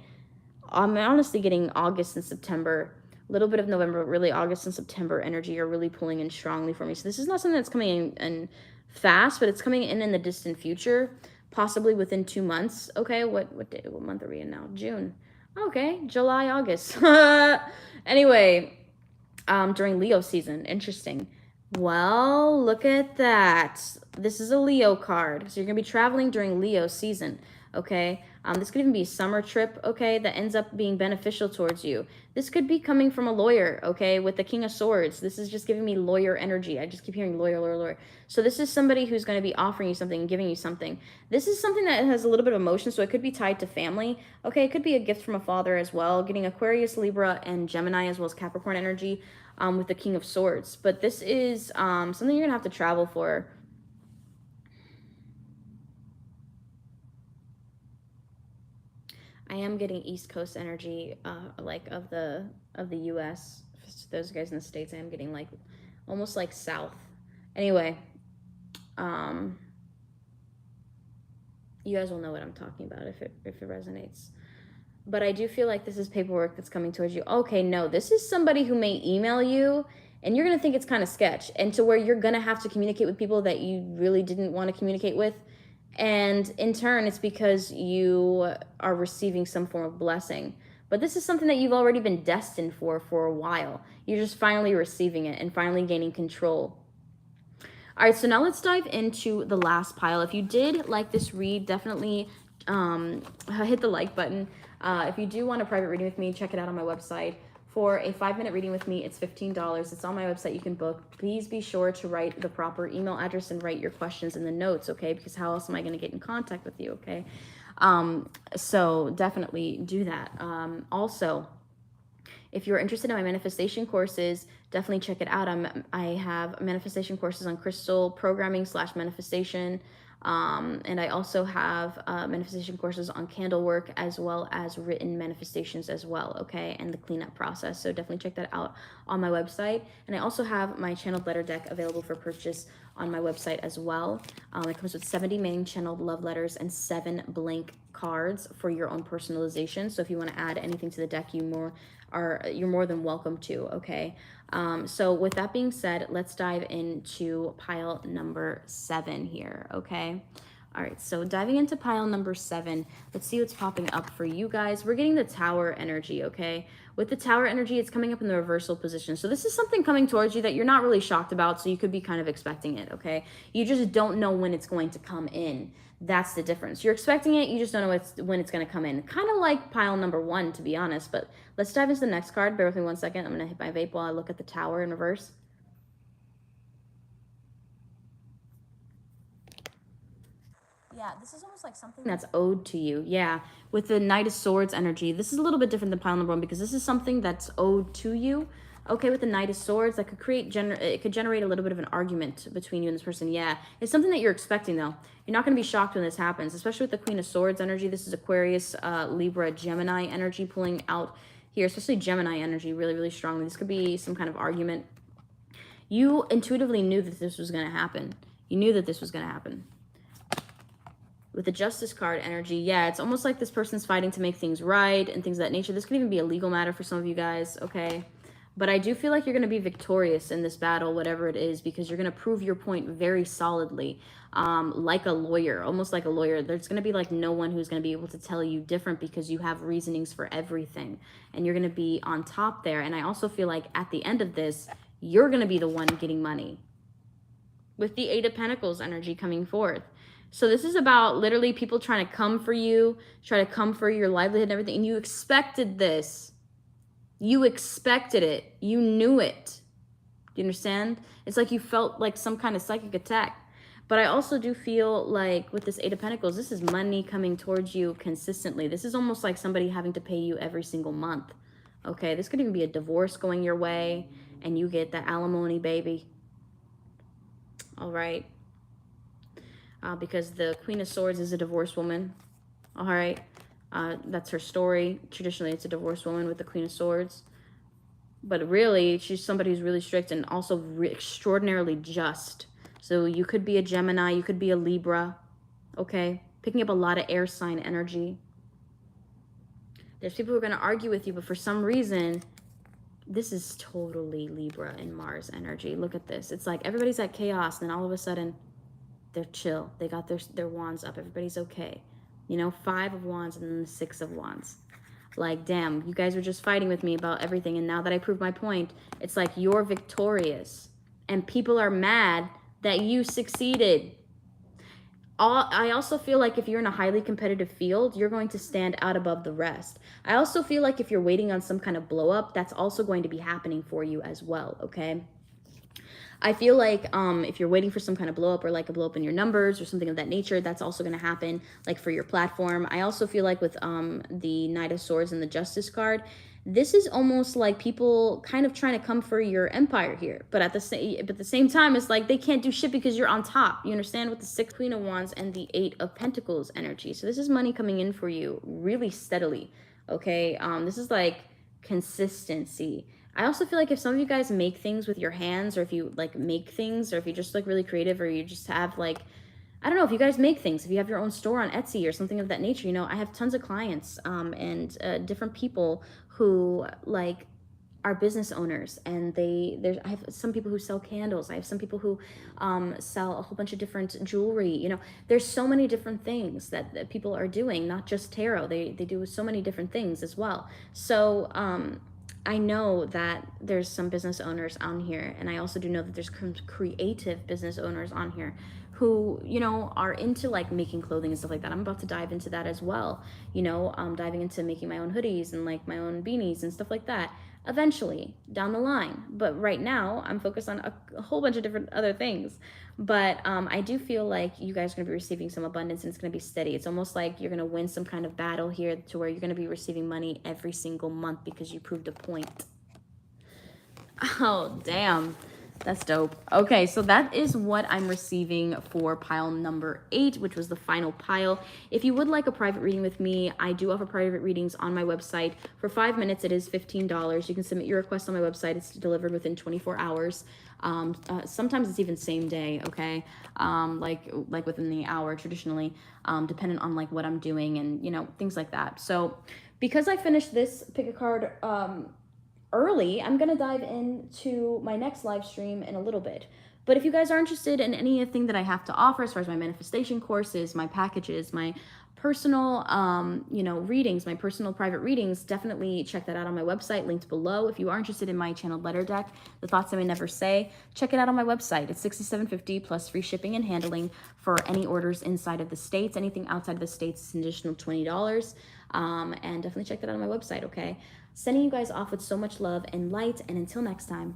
I'm honestly getting August and September, a little bit of November, but really August and September energy are really pulling in strongly for me. So this is not something that's coming in fast, but it's coming in the distant future, possibly within 2 months. Okay, what month are we in now? June. Okay, July, August. Anyway, during Leo season. Interesting. Well, look at that. This is a Leo card. So you're going to be traveling during Leo season, okay? This could even be a summer trip, okay, that ends up being beneficial towards you. This could be coming from a lawyer, okay, with the King of Swords. This is just giving me lawyer energy. I just keep hearing lawyer, lawyer, lawyer. So this is somebody who's going to be offering you something and giving you something. This is something that has a little bit of emotion, so it could be tied to family. Okay, it could be a gift from a father as well, getting Aquarius, Libra, and Gemini, as well as Capricorn energy with the King of Swords. But this is something you're going to have to travel for. I am getting East Coast energy, like of the U.S. For those guys in the States, I am getting like almost like South. Anyway, you guys will know what I'm talking about if it resonates. But I do feel like this is paperwork that's coming towards you. Okay, no, this is somebody who may email you, and you're going to think it's kind of sketch, and to where you're going to have to communicate with people that you really didn't want to communicate with. And in turn, it's because you are receiving some form of blessing. But this is something that you've already been destined for a while. You're just finally receiving it and finally gaining control. All right, so now let's dive into the last pile. If you did like this read, definitely hit the like button. If you do want a private reading with me, check it out on my website. For a 5-minute reading with me, it's $15. It's on my website. You can book. Please be sure to write the proper email address and write your questions in the notes, okay? Because how else am I going to get in contact with you, okay? So definitely do that. Also, if you're interested in my manifestation courses, definitely check it out. I have manifestation courses on crystal programming / manifestation. And I also have manifestation courses on candle work, as well as written manifestations as well, okay, and the cleanup process. So definitely check that out on my website. And I also have my channeled letter deck available for purchase on my website as well. It comes with 70 main channeled love letters and 7 blank cards for your own personalization. So if you want to add anything to the deck, you're more than welcome to, okay? So with that being said, let's dive into pile number 7 here, okay? All right, so diving into pile number 7, let's see what's popping up for you guys. We're getting the Tower energy, okay? With the Tower energy, it's coming up in the reversal position. So this is something coming towards you that you're not really shocked about, so you could be kind of expecting it, okay? You just don't know when it's going to come in. That's the difference. You're expecting it, you just don't know when it's going to come in. Kind of like pile number 1, to be honest. But let's dive into the next card. Bear with me 1 second. I'm going to hit my vape while I look at the Tower in reverse. Yeah, this is almost like something that's owed to you. Yeah, with the Knight of Swords energy, this is a little bit different than pile number 1 because this is something that's owed to you. Okay, with the Knight of Swords, that could it could generate a little bit of an argument between you and this person. Yeah, it's something that you're expecting, though. You're not going to be shocked when this happens, especially with the Queen of Swords energy. This is Aquarius, Libra, Gemini energy pulling out here, especially Gemini energy really, really strongly. This could be some kind of argument. You intuitively knew that this was going to happen. You knew that this was going to happen. With the Justice card energy, yeah, it's almost like this person's fighting to make things right and things of that nature. This could even be a legal matter for some of you guys, okay? But I do feel like you're going to be victorious in this battle, whatever it is, because you're going to prove your point very solidly, like a lawyer, almost like a lawyer. There's going to be like no one who's going to be able to tell you different because you have reasonings for everything. And you're going to be on top there. And I also feel like at the end of this, you're going to be the one getting money. With the Eight of Pentacles energy coming forth. So this is about literally people trying to come for you, try to come for your livelihood and everything. And you expected this. You expected it. You knew it. Do you understand? It's like you felt like some kind of psychic attack. But I also do feel like with this Eight of Pentacles, this is money coming towards you consistently. This is almost like somebody having to pay you every single month. Okay, this could even be a divorce going your way and you get the alimony, baby. All right. Because the Queen of Swords is a divorced woman. All right. That's her story. Traditionally, it's a divorced woman with the Queen of Swords. But really, she's somebody who's really strict and also extraordinarily just. So you could be a Gemini. You could be a Libra. Okay? Picking up a lot of air sign energy. There's people who are going to argue with you, but for some reason, this is totally Libra and Mars energy. Look at this. It's like everybody's at chaos, and then all of a sudden, they're chill. They got their wands up. Everybody's okay. You know, 5 of Wands and then the 6 of Wands. Like, damn, you guys were just fighting with me about everything. And now that I proved my point, it's like you're victorious. And people are mad that you succeeded. I also feel like if you're in a highly competitive field, you're going to stand out above the rest. I also feel like if you're waiting on some kind of blow up, that's also going to be happening for you as well, okay? I feel like if you're waiting for some kind of blow up or like a blow up in your numbers or something of that nature, that's also going to happen like for your platform. I also feel like with the Knight of Swords and the Justice card, this is almost like people kind of trying to come for your empire here. But at the same time, it's like they can't do shit because you're on top. You understand? With the 6 Queen of Wands and the 8 of Pentacles energy. So this is money coming in for you really steadily. Okay. This is like consistency. I also feel like if some of you guys make things with your hands, or if you like make things, or if you just like really creative, or you just have like, I don't know, if you guys make things, if you have your own store on Etsy or something of that nature, you know, I have tons of clients and different people who like are business owners, and I have some people who sell candles. I have some people who sell a whole bunch of different jewelry. You know, there's so many different things that people are doing, not just tarot. They do so many different things as well. So, I know that there's some business owners on here, and I also do know that there's creative business owners on here who, you know, are into like making clothing and stuff like that. I'm about to dive into that as well. You know, diving into making my own hoodies and like my own beanies and stuff like that eventually down the line. But right now I'm focused on a whole bunch of different other things. But I do feel like you guys are going to be receiving some abundance, and it's going to be steady. It's almost like you're going to win some kind of battle here to where you're going to be receiving money every single month because you proved a point. Oh, damn. That's dope. Okay, so that is what I'm receiving for pile number 8, which was the final pile. If you would like a private reading with me, I do offer private readings on my website. For 5 minutes, it is $15. You can submit your request on my website. It's delivered within 24 hours. Sometimes it's even same day, okay? Like within the hour traditionally, depending on like what I'm doing and, you know, things like that. So because I finished this pick a card early, I'm going to dive into my next live stream in a little bit. But if you guys are interested in anything that I have to offer as far as my manifestation courses, my packages, my personal, you know, readings, my personal private readings, definitely check that out on my website, linked below. If you are interested in my channeled letter deck, The Thoughts I May Never Say, check it out on my website. It's $67.50 plus free shipping and handling for any orders inside of the States. Anything outside of the States is an additional $20. And definitely check that out on my website, okay? Sending you guys off with so much love and light, and until next time.